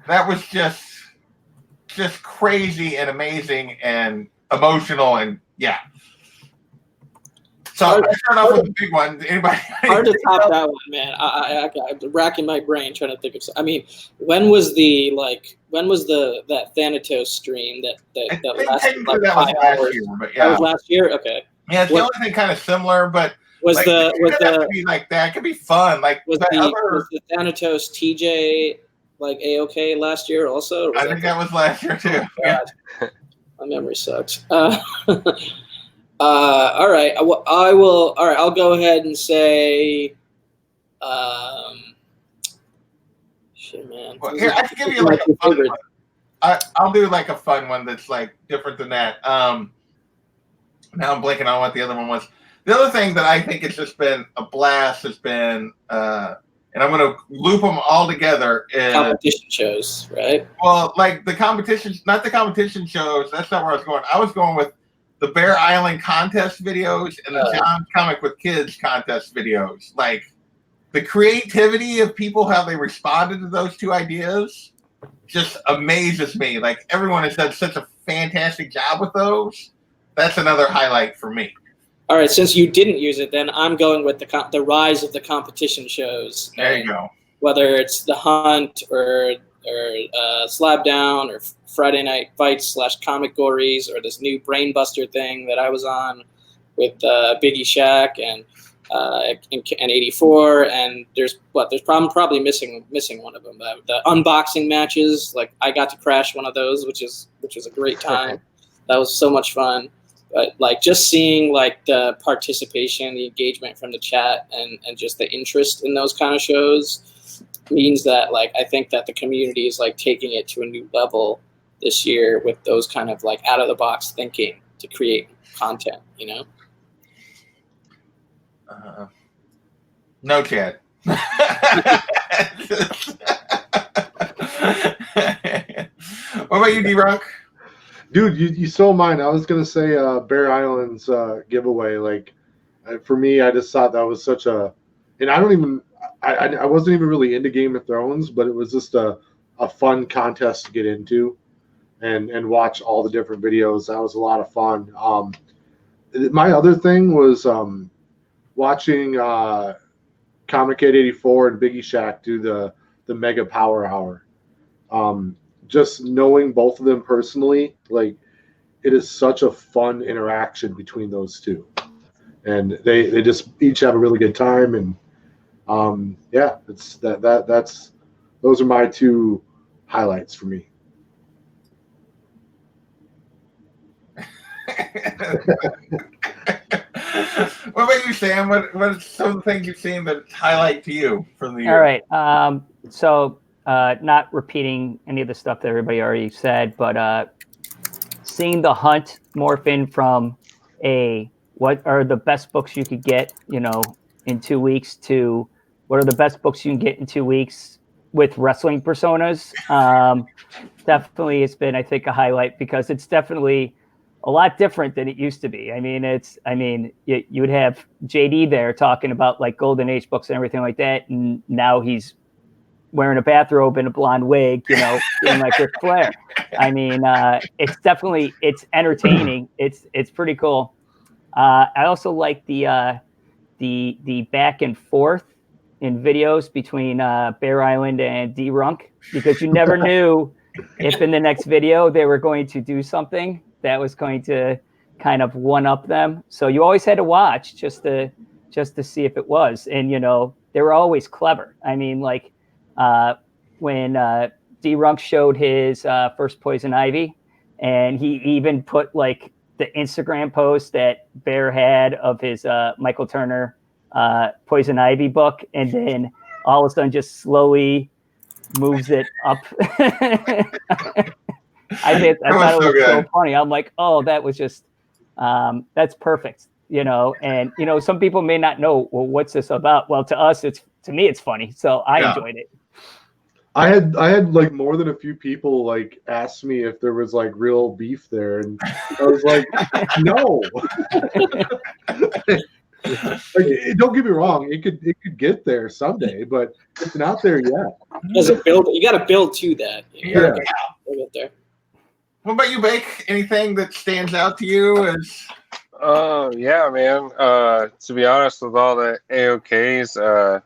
Speaker 2: That was just crazy and amazing and emotional, and yeah. So I start off with the big one. Anybody?
Speaker 4: Hard to top that one, man. I'm racking my brain trying to think of. I mean, when was that Thanatos stream that lasted like 5 hours?
Speaker 2: Year, but yeah.
Speaker 4: That was last year. Okay.
Speaker 2: Yeah, it's the only thing kind of similar, but
Speaker 4: it
Speaker 2: could be like that. It could be fun. Like
Speaker 4: was the Thanatos TJ like A-OK last year also?
Speaker 2: I think that was last year too. Yeah.
Speaker 4: My memory sucks. All right. I will. All right. I'll go ahead and say. Shit, man.
Speaker 2: Well, here, I can give you like a fun one. I'll do like a fun one that's like different than that. Now I'm blanking on what the other one was. The other thing that I think has just been a blast has been, and I'm going to loop them all together.
Speaker 4: Competition shows, right?
Speaker 2: Well, like the competitions, not the competition shows. That's not where I was going. I was going with the Bear Island contest videos and the John's Comic with Kids contest videos. Like the creativity of people, how they responded to those two ideas just amazes me. Like everyone has done such a fantastic job with those. That's another highlight for me.
Speaker 4: All right, since you didn't use it, then I'm going with the rise of the competition shows.
Speaker 2: There you go.
Speaker 4: Whether it's The Hunt or Slab Down or Friday Night Fights / Comic Gories or this new Brainbuster thing that I was on with Biggie Shack and 84, and there's probably missing one of them. The unboxing matches, like I got to crash one of those, which is a great time. That was so much fun. But like just seeing like the participation, the engagement from the chat, and just the interest in those kind of shows means that like I think that the community is like taking it to a new level this year with those kind of like out of the box thinking to create content, you know.
Speaker 2: No chat. What about you, Dee Runk?
Speaker 3: Dude, you stole mine. I was gonna say Bear Island's giveaway. Like, for me, I just thought that was such a, and I wasn't even really into Game of Thrones, but it was just a fun contest to get into, and watch all the different videos. That was a lot of fun. My other thing was watching Comic 84 and Biggie Shack do the Mega Power Hour. Just knowing both of them personally, like, it is such a fun interaction between those two, and they just each have a really good time. And yeah, it's that's those are my two highlights for me.
Speaker 2: What about you, Sam? What are some of the things you've seen that highlight to you from the year?
Speaker 5: All right. So not repeating any of the stuff that everybody already said, but seeing The Hunt morph in from what are the best books you could get, in 2 weeks to what are the best books you can get in 2 weeks with wrestling personas. Definitely it's been, I think, a highlight because it's definitely a lot different than it used to be. I mean, you would have JD there talking about like Golden Age books and everything like that. And now he's wearing a bathrobe and a blonde wig, being like Ric Flair. I mean, it's entertaining. It's pretty cool. I also like the back and forth in videos between Bear Island and Dee Runk, because you never knew if in the next video they were going to do something that was going to kind of one up them. So you always had to watch just to see if it was. And, they were always clever. I mean, like when Dee Runk showed his first Poison Ivy, and he even put like the Instagram post that Bear had of his Michael Turner Poison Ivy book, and then all of a sudden just slowly moves it up. I thought it was so funny. I'm like, oh, that was just that's perfect, And some people may not know, well, what's this about? Well, to me, it's funny, so I enjoyed it.
Speaker 3: I had like more than a few people like ask me if there was like real beef there, and I was like, no. Like, don't get me wrong, it could get there someday, but it's not there yet.
Speaker 4: You got to build to that.
Speaker 3: Yeah.
Speaker 4: Get there.
Speaker 2: What about you, Bake? Anything that stands out to you as?
Speaker 1: Yeah, man. To be honest, with all the AOKs,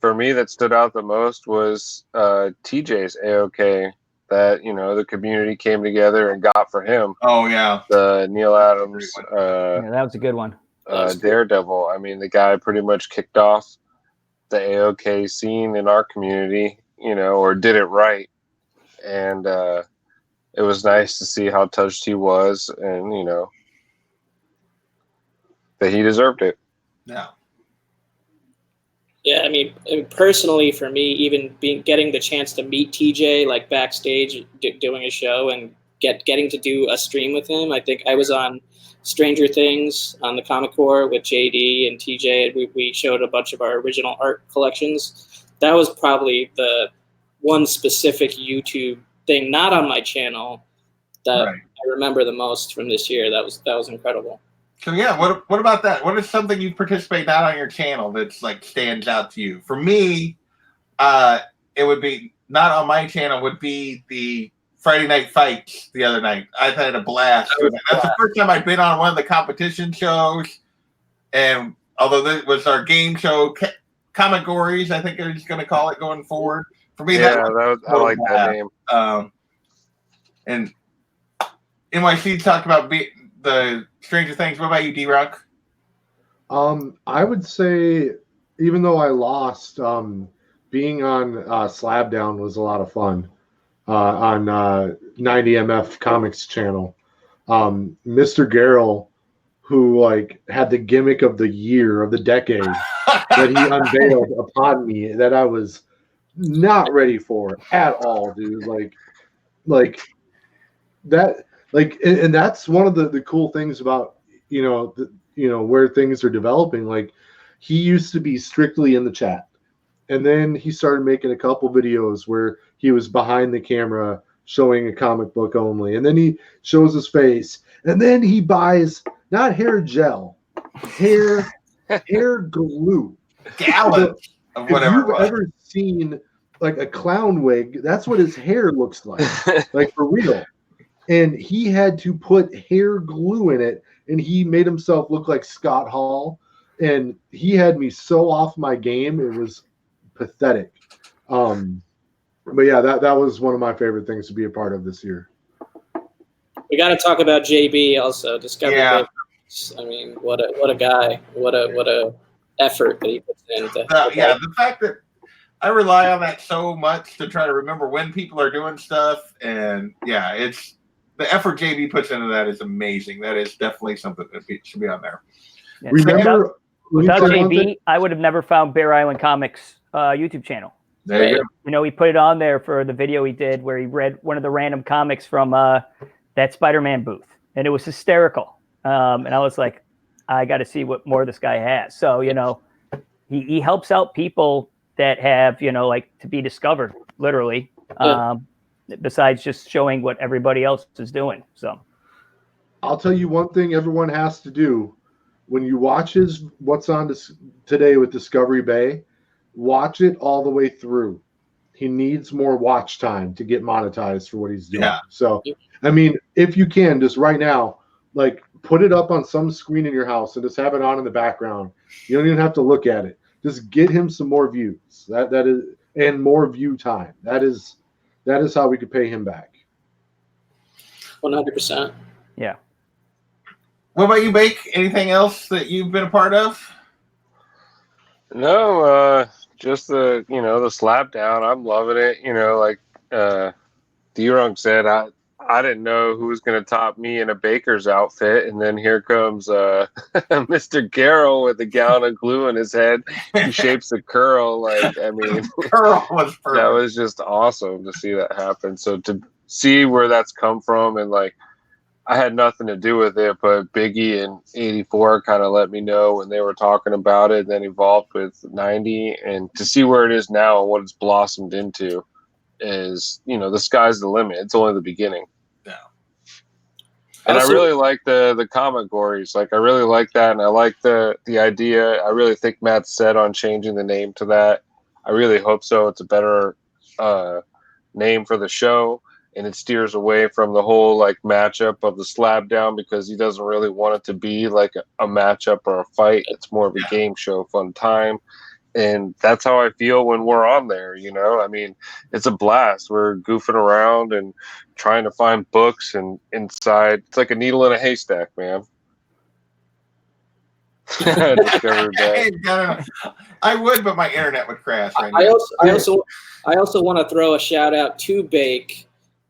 Speaker 1: for me, that stood out the most was TJ's AOK that the community came together and got for him.
Speaker 2: Oh yeah,
Speaker 1: the Neil Adams.
Speaker 5: That was a good one.
Speaker 1: Daredevil. I mean, the guy pretty much kicked off the AOK scene in our community, or did it right, and it was nice to see how touched he was, and that he deserved it.
Speaker 2: Yeah.
Speaker 4: Yeah, I mean, personally, for me, even getting the chance to meet TJ like backstage doing a show and getting to do a stream with him. I think I was on Stranger Things on the Comic Core with JD and TJ. And we showed a bunch of our original art collections. That was probably the one specific YouTube thing, not on my channel, that I remember the most from this year. That was incredible.
Speaker 2: So yeah, what about that? What is something you participate not on your channel that's like stands out to you? For me, it would be not on my channel. Would be the Friday Night Fights the other night. I had a blast. That's the first time I've been on one of the competition shows, And although this was our game show, Comic Gories, I think they're just going to call it going forward. For me,
Speaker 1: I like that name.
Speaker 2: And NYC talked about the Stranger Things. What about you, Dee Runk?
Speaker 3: I would say, even though I lost, being on Slabdown was a lot of fun on 90MF Comics channel. Mr. Garrell, who like had the gimmick of the year of the decade that he unveiled upon me that I was not ready for at all, dude. Like that, and that's one of the cool things about where things are developing. Like, he used to be strictly in the chat, and then he started making a couple videos where he was behind the camera showing a comic book only, and then he shows his face, and then he buys not hair gel, hair glue,
Speaker 2: Gallons of whatever.
Speaker 3: If you've ever seen like a clown wig, that's what his hair looks like, like for real. And he had to put hair glue in it, and he made himself look like Scott Hall, and he had me so off my game, it was pathetic. But yeah, that was one of my favorite things to be a part of this year.
Speaker 4: We got to talk about JB also. Discovery.
Speaker 2: Yeah.
Speaker 4: I mean, what a guy! What a effort that he puts in.
Speaker 2: The fact that I rely on that so much to try to remember when people are doing stuff, and it's the effort JB puts into that is amazing. That is definitely something that should be on there.
Speaker 5: Yeah.
Speaker 3: Remember,
Speaker 5: without JB, I would have never found Bear Island Comics YouTube channel.
Speaker 2: There you go.
Speaker 5: You know, he put it on there for the video he did where he read one of the random comics from that Spider-Man booth, and it was hysterical. And I was like, I got to see what more this guy has. So, he helps out people that have, like, to be discovered, literally, besides just showing what everybody else is doing. So
Speaker 3: I'll tell you one thing everyone has to do when you watch what's on today with Discovery Bay. Watch it all the way through. He needs more watch time to get monetized for what he's doing. Yeah. So, I mean, if you can, just right now, like, put it up on some screen in your house and just have it on in the background. You don't even have to look at it. Just get him some more views. That is, and more view time. That is how we could pay him back.
Speaker 4: 100%.
Speaker 5: Yeah.
Speaker 2: What about you, Bake? Anything else that you've been a part of?
Speaker 1: No, just the the slap down. I'm loving it. Like Dee Runk said, I didn't know who was going to top me in a baker's outfit, and then here comes Mr. Garrell with a gallon of glue in his head. He shapes a curl. Like, I mean,
Speaker 2: curl was perfect.
Speaker 1: That was just awesome to see that happen. So to see where that's come from, and like, I had nothing to do with it, but Biggie and 84 kind of let me know when they were talking about it, and then evolved with 90, and to see where it is now and what it's blossomed into is, the sky's the limit. It's only the beginning.
Speaker 2: Yeah.
Speaker 1: And I really like the comic gories. Like, I really like that, and I like the idea. I really think Matt's set on changing the name to that. I really hope so. It's a better name for the show. And it steers away from the whole like matchup of the slab down, because he doesn't really want it to be like a matchup or a fight. It's more of a game show, fun time. And that's how I feel when we're on there, I mean, it's a blast. We're goofing around and trying to find books, and inside, it's like a needle in a haystack, man.
Speaker 2: I would, but my internet would crash right now.
Speaker 4: I also want to throw a shout out to Bake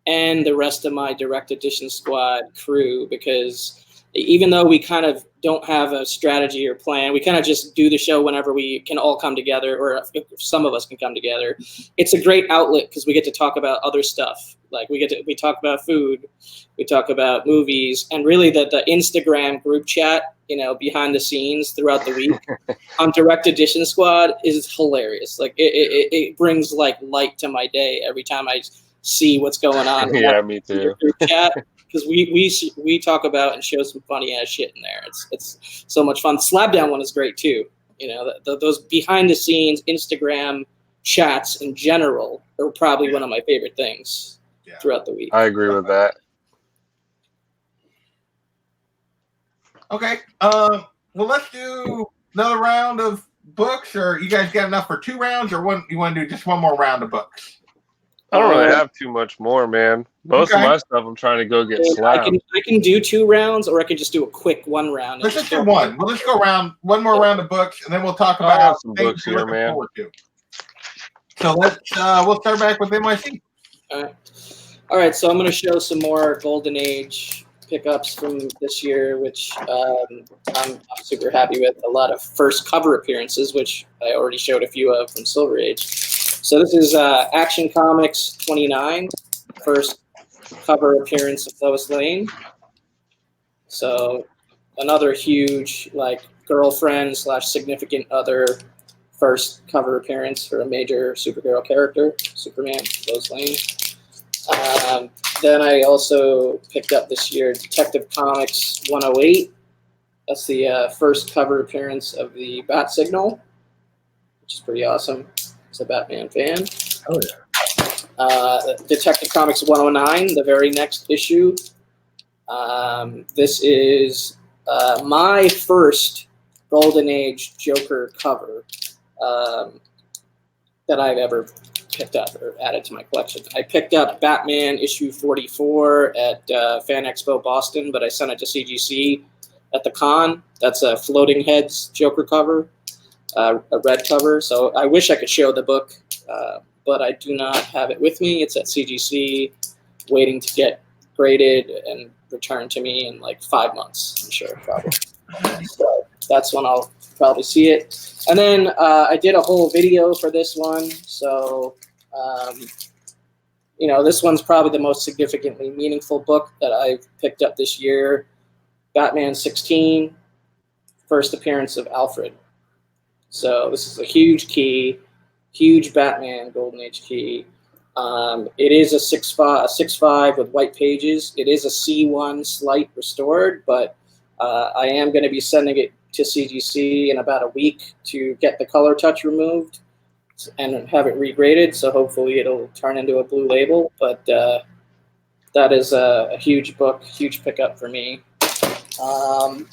Speaker 4: and the rest of my direct edition squad crew, because even though we kind of don't have a strategy or plan, we kind of just do the show whenever we can all come together, or if some of us can come together. It's a great outlet because we get to talk about other stuff. Like, we talk about food, we talk about movies, and really the Instagram group chat, behind the scenes throughout the week on direct edition squad is hilarious. Like, it brings like light to my day every time I see what's going on.
Speaker 1: Yeah, me too.
Speaker 4: Chat, because we talk about and show some funny ass shit in there. It's so much fun. The slab down one is great too. Those behind the scenes Instagram chats in general are probably one of my favorite things throughout the week.
Speaker 1: I agree with that.
Speaker 2: Okay. well, let's do another round of books, or you guys got enough for 2 rounds, or one? You want to do just one more round of books?
Speaker 1: I don't really have too much more, man. Most of my stuff I'm trying to go get slapped.
Speaker 4: I can do 2 rounds, or I can just do a quick 1 round.
Speaker 2: Let's just do one. We'll just go one more round of books, and then we'll talk about
Speaker 1: some books here, man.
Speaker 2: So let's we'll start back with NYC.
Speaker 4: All right. So I'm going to show some more Golden Age pickups from this year, which I'm super happy with. A lot of first cover appearances, which I already showed a few of from Silver Age. So this is Action Comics 29, first cover appearance of Lois Lane. So another huge girlfriend / significant other first cover appearance for a major superhero character, Superman, Lois Lane. Then I also picked up this year Detective Comics 108. That's the first cover appearance of the Bat Signal, which is pretty awesome. As a Batman fan.
Speaker 3: Oh yeah.
Speaker 4: Detective Comics 109, the very next issue. This is my first Golden Age Joker cover that I've ever picked up or added to my collection. I picked up Batman issue 44 at Fan Expo Boston, but I sent it to CGC at the con. That's a Floating Heads Joker cover. A red cover, so I wish I could show the book, but I do not have it with me. It's at CGC, waiting to get graded and returned to me in 5 months, I'm sure, probably. So that's when I'll probably see it. And then I did a whole video for this one, so this one's probably the most significantly meaningful book that I've picked up this year. Batman 16, first appearance of Alfred. So this is a huge key, huge Batman Golden Age key. It is a 6.5 with white pages. It is a C1 slight restored, but I am going to be sending it to CGC in about a week to get the color touch removed and have it regraded. So hopefully it'll turn into a blue label. But that is a huge book, huge pickup for me. Then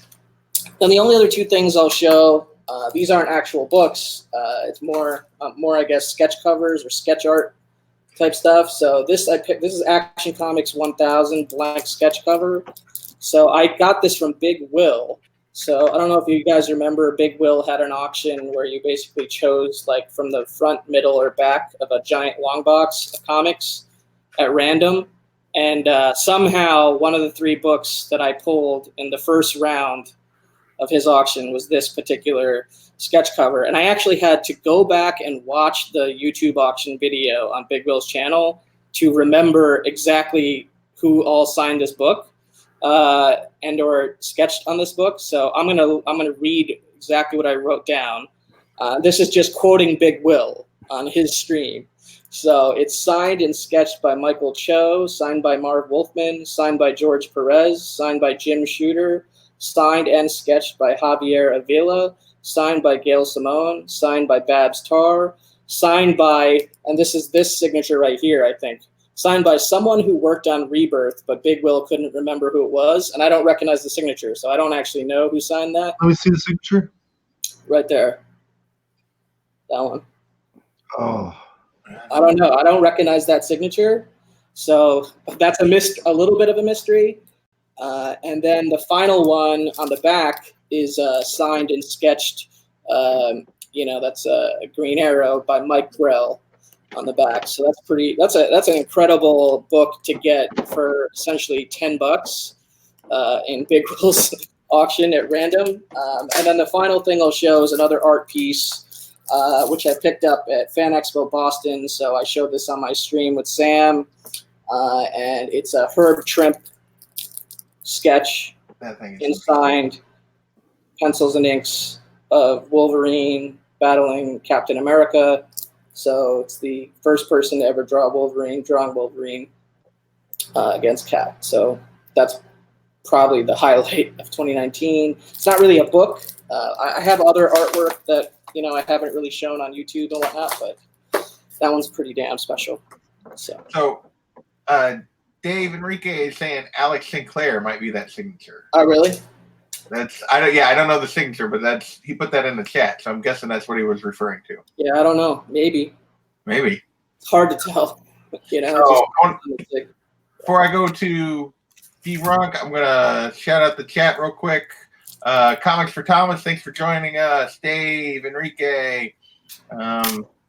Speaker 4: the only other 2 things I'll show. These aren't actual books. It's more, I guess, sketch covers or sketch art type stuff. So this is Action Comics 1000 blank sketch cover. So I got this from Big Will. So I don't know if you guys remember, Big Will had an auction where you basically chose from the front, middle, or back of a giant long box of comics at random. And somehow one of the 3 books that I pulled in the first round of his auction was this particular sketch cover. And I actually had to go back and watch the YouTube auction video on Big Will's channel to remember exactly who all signed this book and or sketched on this book. So I'm gonna read exactly what I wrote down. This is just quoting Big Will on his stream. So it's signed and sketched by Michael Cho, signed by Marv Wolfman, signed by George Perez, signed by Jim Shooter, signed and sketched by Javier Avila, signed by Gail Simone, signed by Babs Tarr, signed by, and this is this signature right here, I think, signed by someone who worked on Rebirth, but Big Will couldn't remember who it was, and I don't recognize the signature, so I don't actually know who signed that.
Speaker 3: Let me see the signature.
Speaker 4: Right there. That one.
Speaker 3: Oh.
Speaker 4: I don't know. I don't recognize that signature, so that's a little bit of a mystery. And then the final one on the back is signed and sketched. That's a Green Arrow by Mike Grell on the back. So that's an incredible book to get for essentially $10 in Big Will's auction at random. And then the final thing I'll show is another art piece, which I picked up at Fan Expo Boston. So I showed this on my stream with Sam, and it's a Herb Trimp sketch and signed pencils and inks of Wolverine battling Captain America. So it's the first person to ever draw Wolverine, drawing Wolverine against Cap. So that's probably the highlight of 2019. It's not really a book. I have other artwork that I haven't really shown on YouTube and whatnot, but that one's pretty damn special. So
Speaker 2: Dave Enrique is saying Alex Sinclair might be that signature.
Speaker 4: Oh, really?
Speaker 2: I don't know the signature, but he put that in the chat, so I'm guessing that's what he was referring to.
Speaker 4: Yeah, I don't know. Maybe.
Speaker 2: It's
Speaker 4: hard to tell.
Speaker 2: So, before I go to Dee Runk, I'm gonna shout out the chat real quick. Comics for Thomas, thanks for joining us. Dave, Enrique.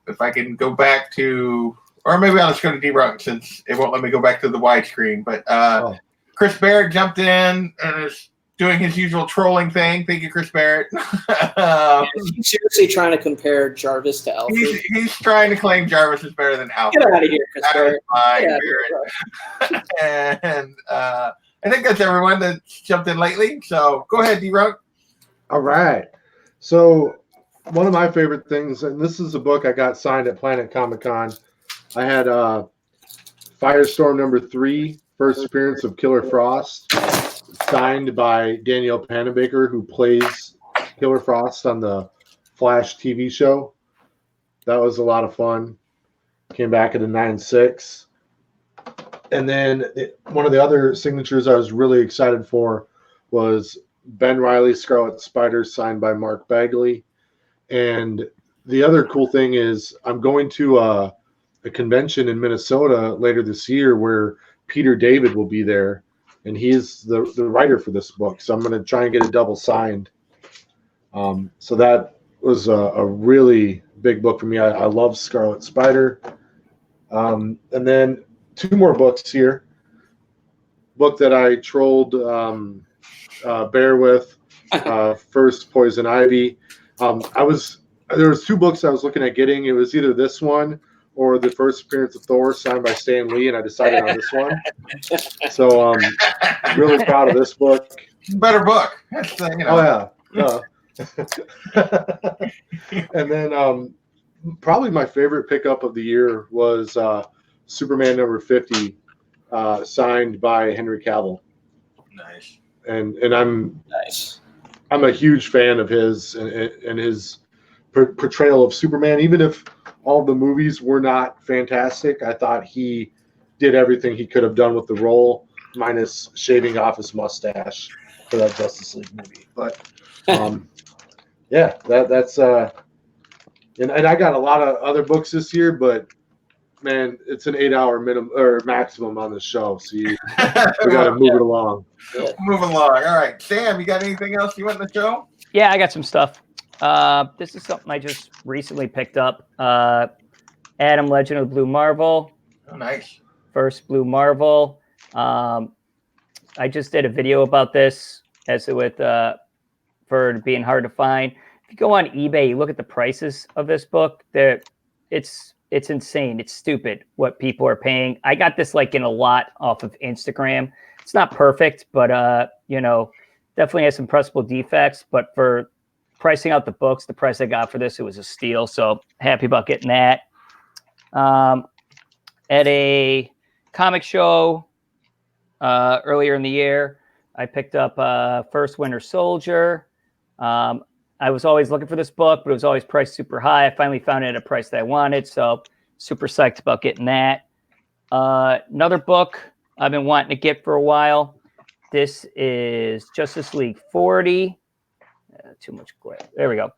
Speaker 2: If I can go back to, or maybe I'll just go to Dee Runk since it won't let me go back to the widescreen. But Chris Barrett jumped in and is doing his usual trolling thing. Thank you, Chris Barrett.
Speaker 4: He's seriously trying to compare Jarvis to Alfred.
Speaker 2: He's trying to claim Jarvis is better than Alfred.
Speaker 4: Get out of here, Chris Barrett.
Speaker 2: And I think that's everyone that's jumped in lately. So go ahead, Dee Runk.
Speaker 3: All right. So one of my favorite things, and this is a book I got signed at Planet Comic Con. I had Firestorm #3, first appearance of Killer Frost, signed by Danielle Panabaker, who plays Killer Frost on the Flash TV show. That was a lot of fun. Came back at a 9.6. And then one of the other signatures I was really excited for was Ben Reilly's Scarlet Spider, signed by Mark Bagley. And the other cool thing is I'm going to a convention in Minnesota later this year where Peter David will be there, and he's the writer for this book. So I'm going to try and get it double signed. So that was a really big book for me. I love Scarlet Spider. And then 2 more books here. Book that I trolled Bear with, first Poison Ivy. There was 2 books I was looking at getting. It was either this one or the first appearance of Thor, signed by Stan Lee, and I decided on this one. So really proud of this book.
Speaker 2: Better book.
Speaker 3: Oh yeah. And then probably my favorite pickup of the year was Superman #50, signed by Henry Cavill.
Speaker 2: Nice.
Speaker 3: And I'm a huge fan of his and his portrayal of Superman. Even if all the movies were not fantastic, I thought he did everything he could have done with the role, minus shaving off his mustache for that Justice League movie. But yeah, that's and I got a lot of other books this year, but man, it's an 8-hour minimum or maximum on the show, so we got to move it along.
Speaker 2: Move along. All right, Sam, you got anything else you want in the show?
Speaker 5: Yeah, I got some stuff. This is something I just recently picked up. Adam Legend of Blue Marvel.
Speaker 2: Oh, nice.
Speaker 5: First Blue Marvel. I just did a video about this for it being hard to find. If you go on eBay, you look at the prices of this book. It's insane. It's stupid what people are paying. I got this in a lot off of Instagram. It's not perfect, but definitely has some pressable defects. But for pricing out the books, the price I got for this, it was a steal. So happy about getting that. At a comic show earlier in the year, I picked up First Winter Soldier. I was always looking for this book, but it was always priced super high. I finally found it at a price that I wanted, so super psyched about getting that. Another book I've been wanting to get for a while. This is Justice League 40. Too much glare. There we go.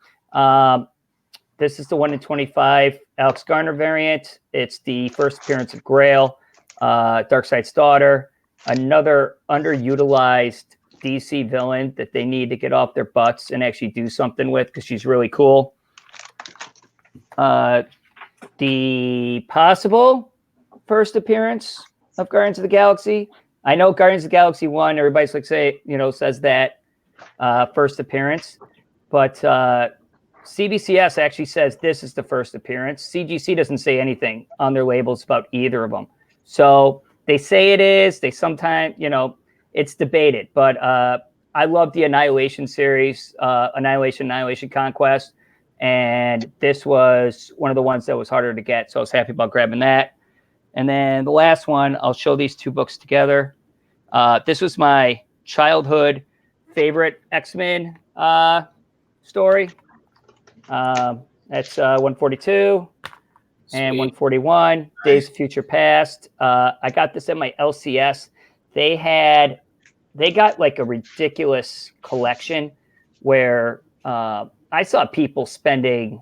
Speaker 5: This is the 1 in 25 Alex Garner variant. It's the first appearance of Grail, Darkseid's daughter, another underutilized DC villain that they need to get off their butts and actually do something with because she's really cool. The possible first appearance of Guardians of the Galaxy. I know Guardians of the Galaxy 1, everybody's says that first appearance, but CBCS actually says this is the first appearance. CGC doesn't say anything on their labels about either of them. So they say it is. They sometimes, it's debated. But I love the Annihilation series, Annihilation Conquest. And this was one of the ones that was harder to get. So I was happy about grabbing that. And then the last one, I'll show these 2 books together. This was my childhood favorite X-Men story. That's 142 and 141, Days of Future Past. I got this at my LCS. They had they got like a ridiculous collection where I saw people spending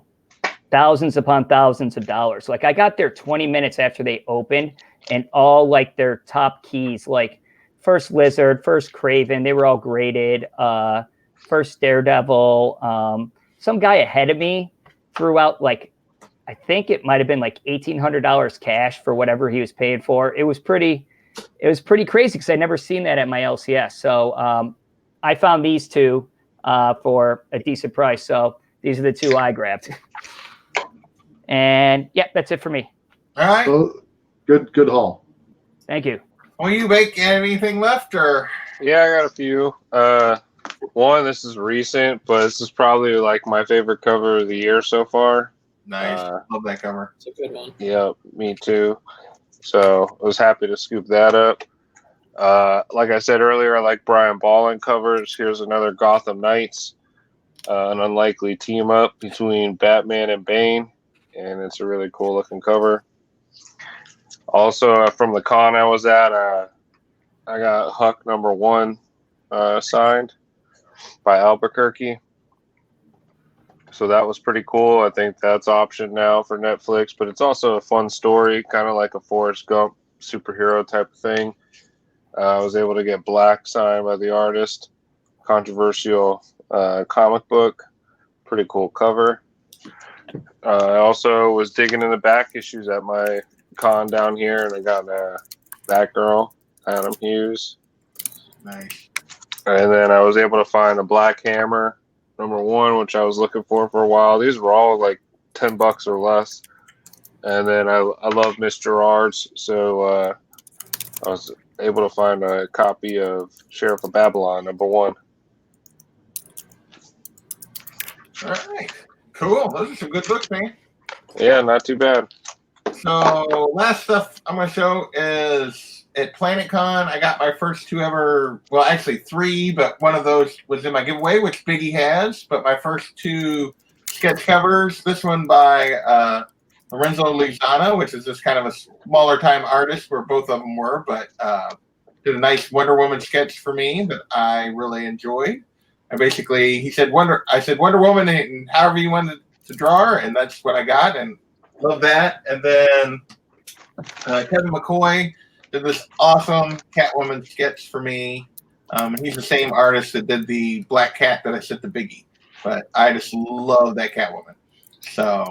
Speaker 5: thousands upon thousands of dollars. Like I got there 20 minutes after they opened, and all like their top keys, like first Lizard, first Craven, they were all graded. First Daredevil. Some guy ahead of me threw out like, I think it might have been like $1,800 cash for whatever he was paid for. It was pretty crazy because I'd never seen that at my LCS. So I found these two for a decent price. So these are the two I grabbed. And yeah, that's it for me.
Speaker 2: All right.
Speaker 3: So, good haul.
Speaker 5: Thank you.
Speaker 2: Will you make anything left or?
Speaker 1: Yeah, I got a few. One, this is recent, but this is probably like my favorite cover of the year so far.
Speaker 2: Nice. Love that cover.
Speaker 4: It's a good one.
Speaker 1: Yeah, me too. So I was happy to scoop that up. Like I said earlier, I like Brian Ballin covers. Here's another Gotham Knights, an unlikely team up between Batman and Bane, and it's a really cool looking cover. Also, from the con I was at, I got Huck #1 signed by Albuquerque. So that was pretty cool. I think that's option now for Netflix, but it's also a fun story, kind of like a Forrest Gump superhero type of thing. I was able to get Black signed by the artist. Controversial comic book. Pretty cool cover. I also was digging in the back issues at my con down here, and I got Batgirl, Adam Hughes.
Speaker 2: Nice.
Speaker 1: And then I was able to find a Black Hammer #1, which I was looking for a while. These were all like $10 or less. And then I love Miss Gerard's, so I was able to find a copy of Sheriff of Babylon #1.
Speaker 2: All right. Cool. Those are some good books, man.
Speaker 1: Yeah, not too bad.
Speaker 2: So last stuff I'm going to show is at PlanetCon. I got my first two ever, well, actually three, but one of those was in my giveaway, which Biggie has. But my first two sketch covers, this one by Lorenzo Luzano, which is just kind of a smaller time artist where both of them were, but did a nice Wonder Woman sketch for me that I really enjoyed. He said I said Wonder Woman and however you wanted to draw her, and that's what I got, and love that. And then Kevin McCoy did this awesome Catwoman sketch for me. He's the same artist that did the Black Cat that I sent to Biggie, but I just love that Catwoman. So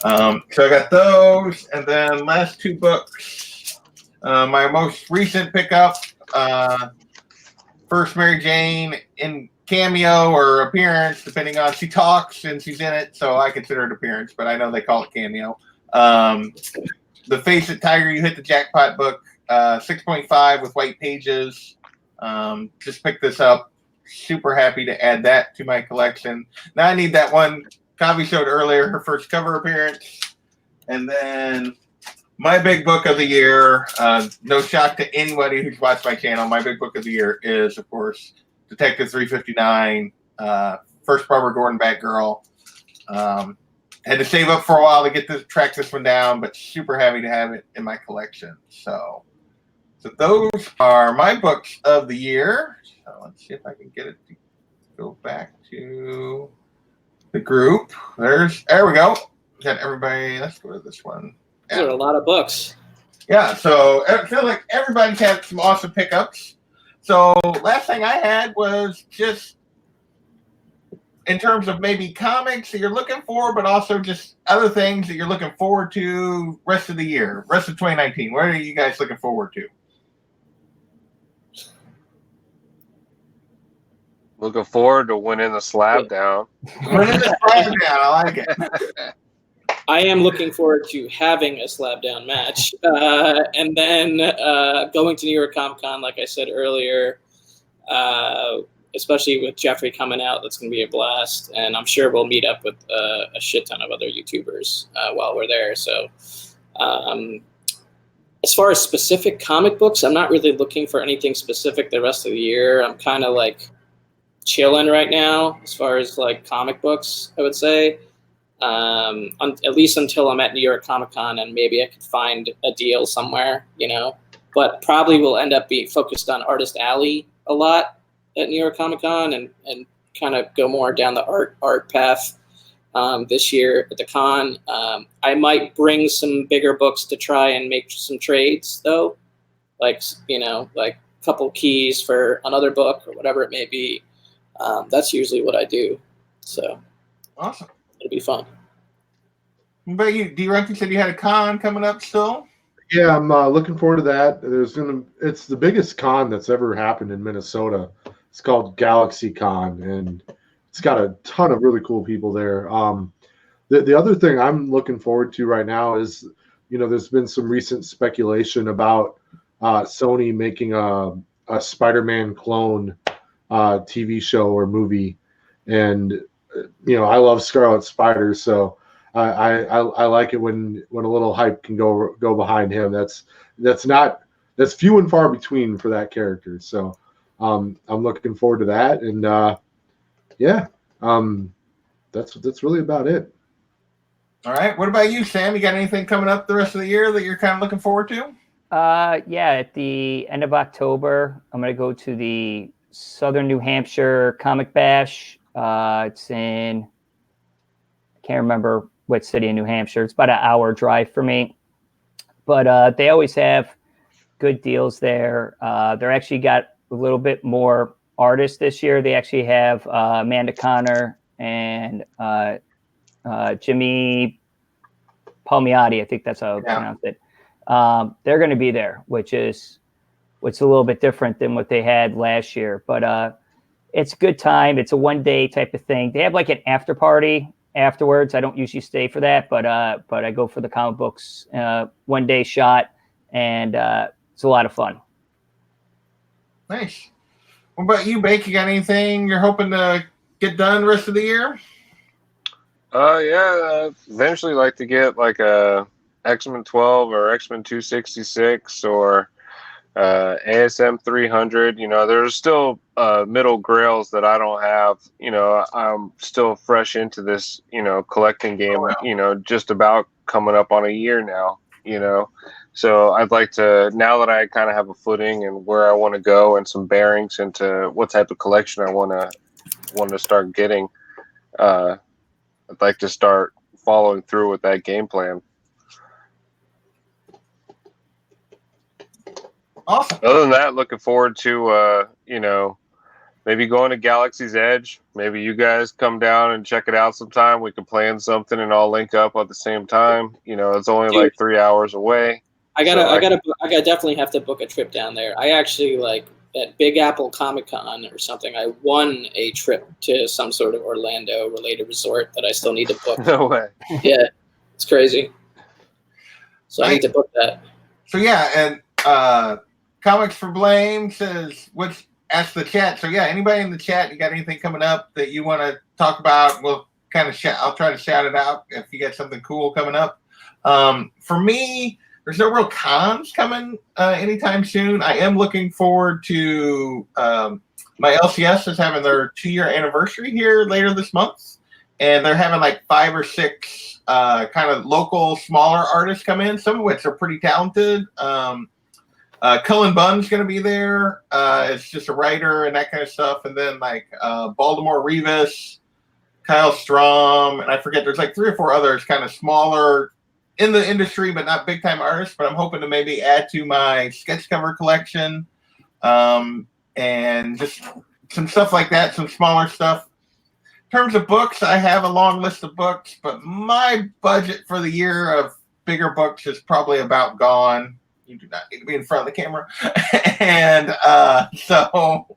Speaker 2: I got those, and then last two books. My most recent pickup, First Mary Jane in cameo or appearance, depending on she talks and she's in it, so I consider it appearance, but I know they call it cameo. The Face It Tiger, You Hit the Jackpot book, 6.5 with white pages. Just picked this up. Super happy to add that to my collection. Now I need that one Kavi showed earlier, her first cover appearance. And then my big book of the year, no shock to anybody who's watched my channel, my big book of the year is, of course, Detective 359, first Barbara Gordon Batgirl. Had to save up for a while to track this one down, but super happy to have it in my collection. So those are my books of the year. So let's see if I can get it to go back to the group. There we go. Got everybody. Let's go to this one.
Speaker 4: Those are a lot of books.
Speaker 2: Yeah, so I feel like everybody's had some awesome pickups. So last thing I had was just in terms of maybe comics that you're looking for, but also just other things that you're looking forward to rest of the year, rest of 2019. What are you guys looking forward to?
Speaker 1: Looking forward to winning the slab down.
Speaker 2: Winning the slab down, I like it.
Speaker 4: I am looking forward to having a slab down match, and then going to New York Comic Con, like I said earlier, especially with Jeffrey coming out. That's going to be a blast, and I'm sure we'll meet up with a shit ton of other YouTubers while we're there. So as far as specific comic books, I'm not really looking for anything specific the rest of the year. I'm kind of like chilling right now as far as like comic books, I would say. At least until I'm at New York Comic Con, and maybe I could find a deal somewhere, you know. but probably will end up being focused on Artist Alley a lot at New York Comic Con, and kind of go more down the art path this year at the con. I might bring some bigger books to try and make some trades, though, like like a couple keys for another book or whatever it may be. That's usually what I do. So
Speaker 2: awesome.
Speaker 4: It'll be fun.
Speaker 2: What about you, Dee Runk? You said you had a con coming up still?
Speaker 3: Yeah, I'm looking forward to that. It's the biggest con that's ever happened in Minnesota. It's called Galaxy Con, and it's got a ton of really cool people there. The other thing I'm looking forward to right now is, there's been some recent speculation about Sony making a Spider-Man clone TV show or movie, and I love Scarlet Spider, so I like it when a little hype can go behind him. That's few and far between for that character. So I'm looking forward to that, and that's really about it.
Speaker 2: All right. What about you, Sam? You got anything coming up the rest of the year that you're kind of looking forward to?
Speaker 5: Yeah, at the end of October, I'm going to go to the Southern New Hampshire Comic Bash. It's in, I can't remember what city in New Hampshire. It's about an hour drive for me. But they always have good deals there. They're actually got a little bit more artists this year. They actually have Amanda Connor and Jimmy Palmiotti. I think that's how I pronounce it. They're going to be there, which is a little bit different than what they had last year. But it's a good time. It's a one-day type of thing. They have like an after party afterwards. I don't usually stay for that, but I go for the comic books one-day shot, and it's a lot of fun.
Speaker 2: Nice. What about you, Bake? You got anything you're hoping to get done the rest of the year?
Speaker 1: Yeah, eventually like to get like a X-Men 12 or X-Men 266 or ASM 300. There's still middle grails that I don't have. I'm still fresh into this, collecting game, just about coming up on a year now, So I'd like to, now that I kind of have a footing and where I want to go and some bearings into what type of collection I want to start getting, I'd like to start following through with that game plan.
Speaker 2: Awesome.
Speaker 1: Other than that, looking forward to, maybe going to Galaxy's Edge. Maybe you guys come down and check it out sometime. We can plan something and all link up at the same time. It's only like 3 hours away.
Speaker 4: I definitely have to book a trip down there. I actually at Big Apple Comic Con or something, I won a trip to some sort of Orlando related resort that I still need to book.
Speaker 1: No way.
Speaker 4: Yeah, it's crazy. So I need to book that.
Speaker 2: So yeah, and Comics for Blame says, ask the chat. So yeah, anybody in the chat, you got anything coming up that you want to talk about? We'll kind of I'll try to shout it out if you got something cool coming up. For me, there's no real cons coming anytime soon. I am looking forward to my LCS is having their 2-year anniversary here later this month, and they're having like 5 or 6 kind of local smaller artists come in, some of which are pretty talented. Cullen Bunn's going to be there. It's just a writer and that kind of stuff. And then Baltimore Rivas, Kyle Strom, and I forget, there's like 3 or 4 others kind of smaller in the industry, but not big time artists. But I'm hoping to maybe add to my sketch cover collection and just some stuff like that, some smaller stuff. In terms of books, I have a long list of books, but my budget for the year of bigger books is probably about gone. You do not need to be in front of the camera. And so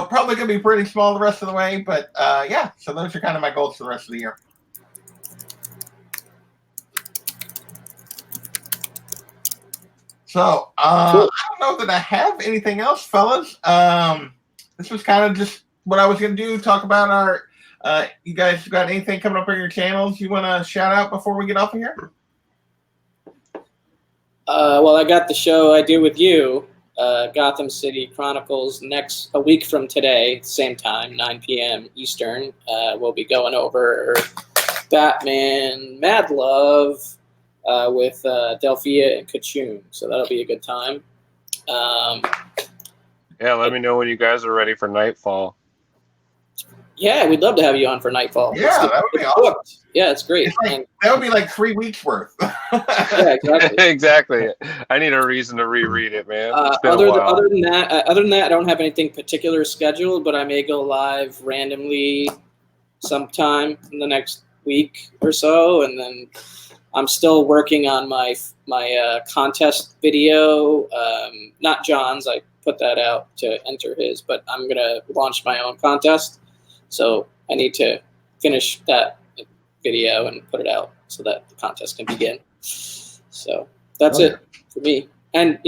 Speaker 2: probably going to be pretty small the rest of the way. But yeah, so those are kind of my goals for the rest of the year. So I don't know that I have anything else, fellas. This was kind of just what I was going to do, talk about our you guys got anything coming up on your channels you want to shout out before we get off of here?
Speaker 4: Well, I got the show I do with you, Gotham City Chronicles, a week from today, same time, 9 p.m. Eastern. We'll be going over Batman, Mad Love, with Delphia and Kachun. So that'll be a good time.
Speaker 1: Yeah, let me know when you guys are ready for Nightfall.
Speaker 4: Yeah, we'd love to have you on for Nightfall.
Speaker 2: Yeah, that would be awesome.
Speaker 4: Yeah, it's great.
Speaker 2: That would be like 3 weeks worth.
Speaker 4: Yeah, exactly.
Speaker 1: Exactly. I need a reason to reread it, man. It's been
Speaker 4: other
Speaker 1: a while.
Speaker 4: than that, I don't have anything particular scheduled, but I may go live randomly sometime in the next week or so, and then I'm still working on my contest video. Not John's. I put that out to enter his, but I'm gonna launch my own contest. So I need to finish that video and put it out so that the contest can begin. So that's it for me. And,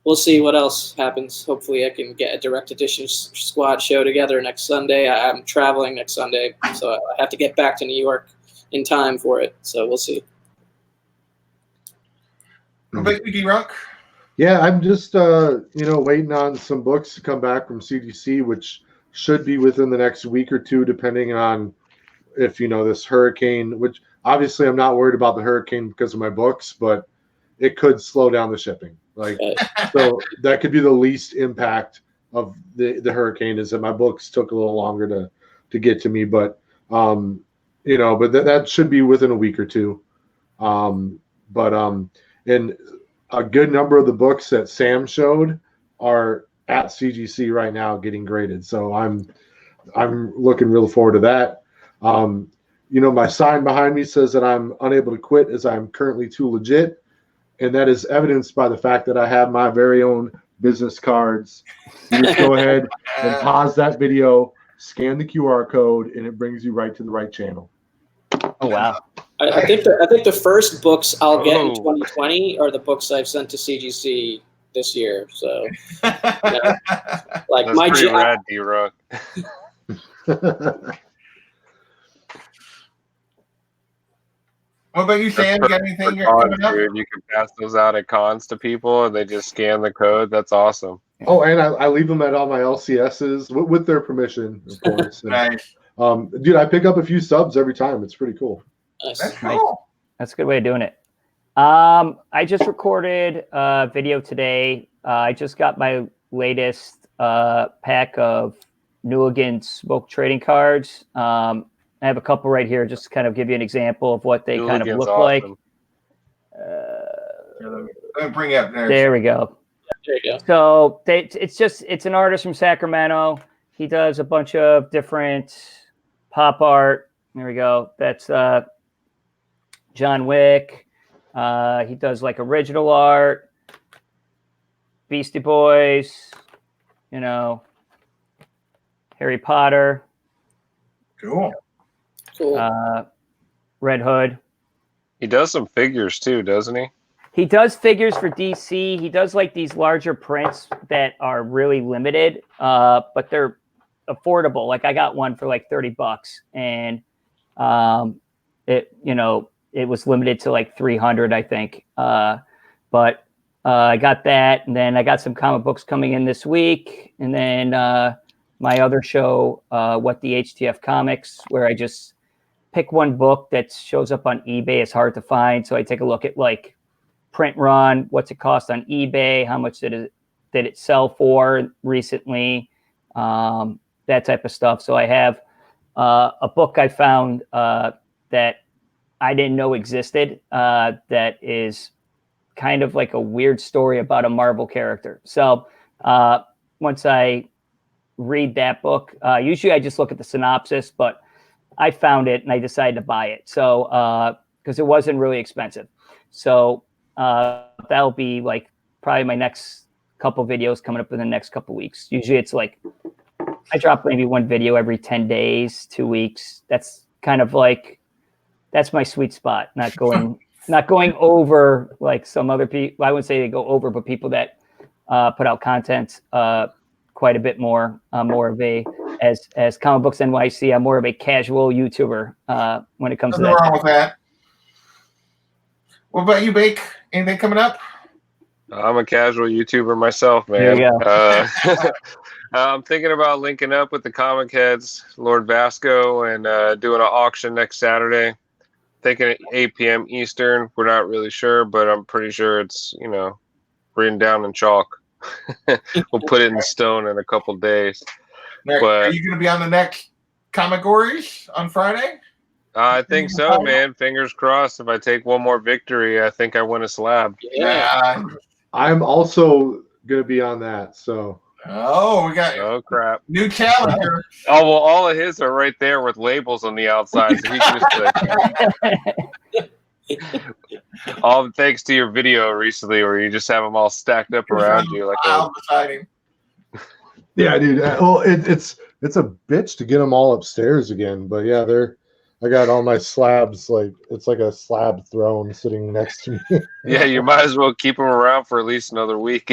Speaker 4: we'll see what else happens. Hopefully I can get a direct edition squad show together next Sunday. I'm traveling next Sunday, so I have to get back to New York in time for it. So we'll see.
Speaker 2: What about you, Dee Runk?
Speaker 3: Yeah, I'm just waiting on some books to come back from CGC, which should be within the next week or two, depending on if this hurricane. Which obviously I'm not worried about the hurricane because of my books, but it could slow down the shipping. So that could be the least impact of the hurricane, is that my books took a little longer to get to me, but that should be within a week or two. And a good number of the books that Sam showed are at CGC right now getting graded. So I'm looking real forward to that. My sign behind me says that I'm unable to quit as I'm currently too legit. And that is evidenced by the fact that I have my very own business cards. You just go ahead and pause that video, scan the QR code, and it brings you right to the right channel.
Speaker 5: Oh, wow.
Speaker 4: I think the first books I'll get in 2020 are the books I've sent to CGC this year. So, like
Speaker 1: That's
Speaker 4: my
Speaker 1: pretty rad, D-Runk.
Speaker 2: What about you, Sam? You got anything
Speaker 1: coming up? Dude, you can pass those out at cons to people, and they just scan the code. That's awesome.
Speaker 3: Oh, and I leave them at all my LCSs with their permission, of course.
Speaker 2: Nice.
Speaker 3: Dude, I pick up a few subs every time. It's pretty cool.
Speaker 2: That's cool.
Speaker 5: That's a good way of doing it. I just recorded a video today. I just got my latest pack of New Again smoke trading cards. I have a couple right here, just to kind of give you an example of what they kind of look like.
Speaker 2: Let me bring it up there.
Speaker 5: There we go.
Speaker 4: There you go.
Speaker 5: So it's an artist from Sacramento. He does a bunch of different pop art. There we go. That's John Wick. He does like original art, Beastie Boys, Harry Potter.
Speaker 2: Cool.
Speaker 5: Red Hood.
Speaker 1: He does some figures too, doesn't he?
Speaker 5: He does figures for DC. He does like these larger prints that are really limited, but they're affordable. Like I got one for like $30, and it was limited to like 300, I think. But I got that, and then I got some comic books coming in this week, and then my other show, What the HTF Comics, where I just pick one book that shows up on eBay. It's hard to find, so I take a look at like print run, what's it cost on eBay, how much did it sell for recently, that type of stuff. So I have a book I found that I didn't know existed that is kind of like a weird story about a Marvel character. So once I read that book, usually I just look at the synopsis, but I found it and I decided to buy it. So because it wasn't really expensive. So that'll be like probably my next couple videos coming up in the next couple weeks. Usually it's like I drop maybe one video every 10 days, 2 weeks. That's kind of like, that's my sweet spot. Not going over like some other people. I wouldn't say they go over, but people that put out content quite a bit more of a, as Comic Books NYC, I'm more of a casual YouTuber when it comes to that.
Speaker 2: Nothing wrong with that. What about you, Bake? Anything coming up?
Speaker 1: I'm a casual YouTuber myself, man.
Speaker 5: There you go.
Speaker 1: I'm thinking about linking up with the comic heads, Lord Vasco, and doing an auction next Saturday. thinking 8 p.m. Eastern. We're not really sure, but I'm pretty sure it's, written down in chalk. We'll put it in stone in a couple days.
Speaker 2: Nick,
Speaker 1: But
Speaker 2: are you going to be on the next Comic Gories on Friday?
Speaker 1: I think so, man. Fingers crossed. If I take one more victory, I think I win a slab.
Speaker 2: Yeah.
Speaker 3: I'm also going to be on that. So.
Speaker 2: Oh, we got
Speaker 1: Oh, crap.
Speaker 2: new challenger.
Speaker 1: Oh, well, all of his are right there with labels on the outside. So he can just all thanks to your video recently where you just have them all stacked up around you.
Speaker 2: Beside him.
Speaker 3: Yeah, dude. Well, it's a bitch to get them all upstairs again. But yeah, I got all my slabs, it's like a slab throne sitting next to me.
Speaker 1: Yeah, you might as well keep them around for at least another week.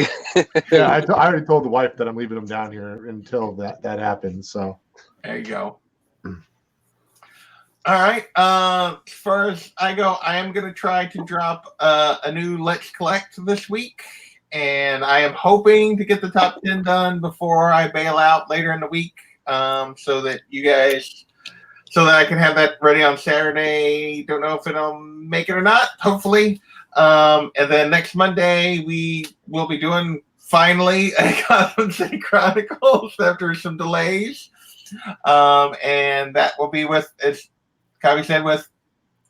Speaker 3: Yeah, I already told the wife that I'm leaving them down here until that happens. So
Speaker 2: there you go. All right. As far as I go, I am going to try to drop a new Let's Collect this week. And I am hoping to get the top 10 done before I bail out later in the week, so that I can have that ready on Saturday. Don't know if it'll make it or not, hopefully. And then next Monday, we will be doing finally a Gotham City Chronicles after some delays. And that will be with, as Kavi said, with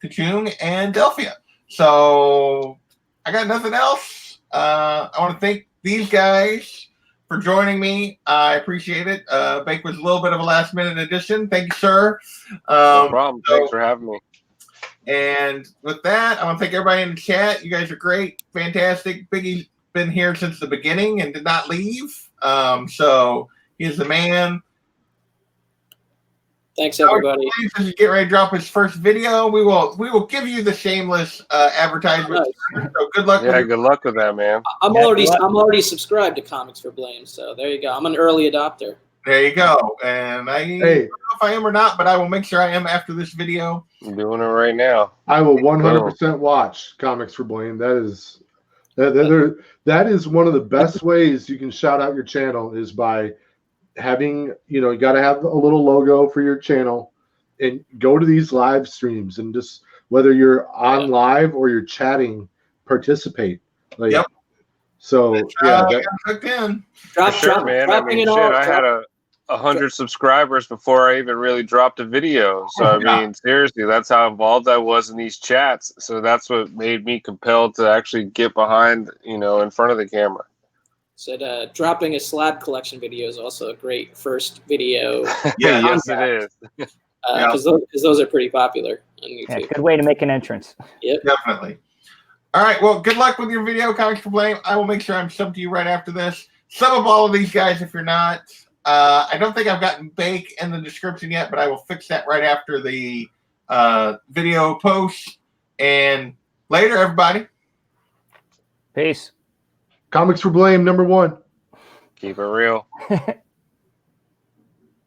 Speaker 2: Kachung and Delphia. So I got nothing else. I want to thank these guys for joining me. I appreciate it. Bake was a little bit of a last minute addition. Thank you, sir.
Speaker 1: No problem. Thanks for having me.
Speaker 2: And with that, I want to thank everybody in the chat. You guys are great, fantastic. Biggie's been here since the beginning and did not leave. So he's the man.
Speaker 4: Thanks, everybody.
Speaker 2: As you get ready to drop his first video, we will give you the shameless advertisement. So good luck.
Speaker 1: Yeah, good luck with that, man.
Speaker 4: I'm already subscribed to Comics for Blame, so there you go. I'm an early adopter.
Speaker 2: There you go. And I don't know if I am or not, but I will make sure I am after this video.
Speaker 1: I'm doing it right now.
Speaker 3: I will 100% watch Comics for Blame. That is one of the best ways you can shout out your channel is by having, you got to have a little logo for your channel and go to these live streams and just, whether you're on live or you're chatting, participate.
Speaker 2: Yep.
Speaker 3: So
Speaker 2: man.
Speaker 1: I mean, I had 100 subscribers before I even really dropped a video. So I mean, seriously, that's how involved I was in these chats. So that's what made me compelled to actually get behind, in front of the camera.
Speaker 4: Said dropping a slab collection video is also a great first video.
Speaker 1: Yes, it is.
Speaker 4: Because those are pretty popular on YouTube.
Speaker 5: Yeah, good way to make an entrance.
Speaker 4: Yep.
Speaker 2: Definitely. All right. Well, good luck with your video, Comics for Blame. I will make sure I'm subbed to you right after this. Sub up all of these guys if you're not. I don't think I've gotten Bake in the description yet, but I will fix that right after the video post. And later, everybody.
Speaker 5: Peace.
Speaker 3: Comics for Blame, #1.
Speaker 1: Keep it real.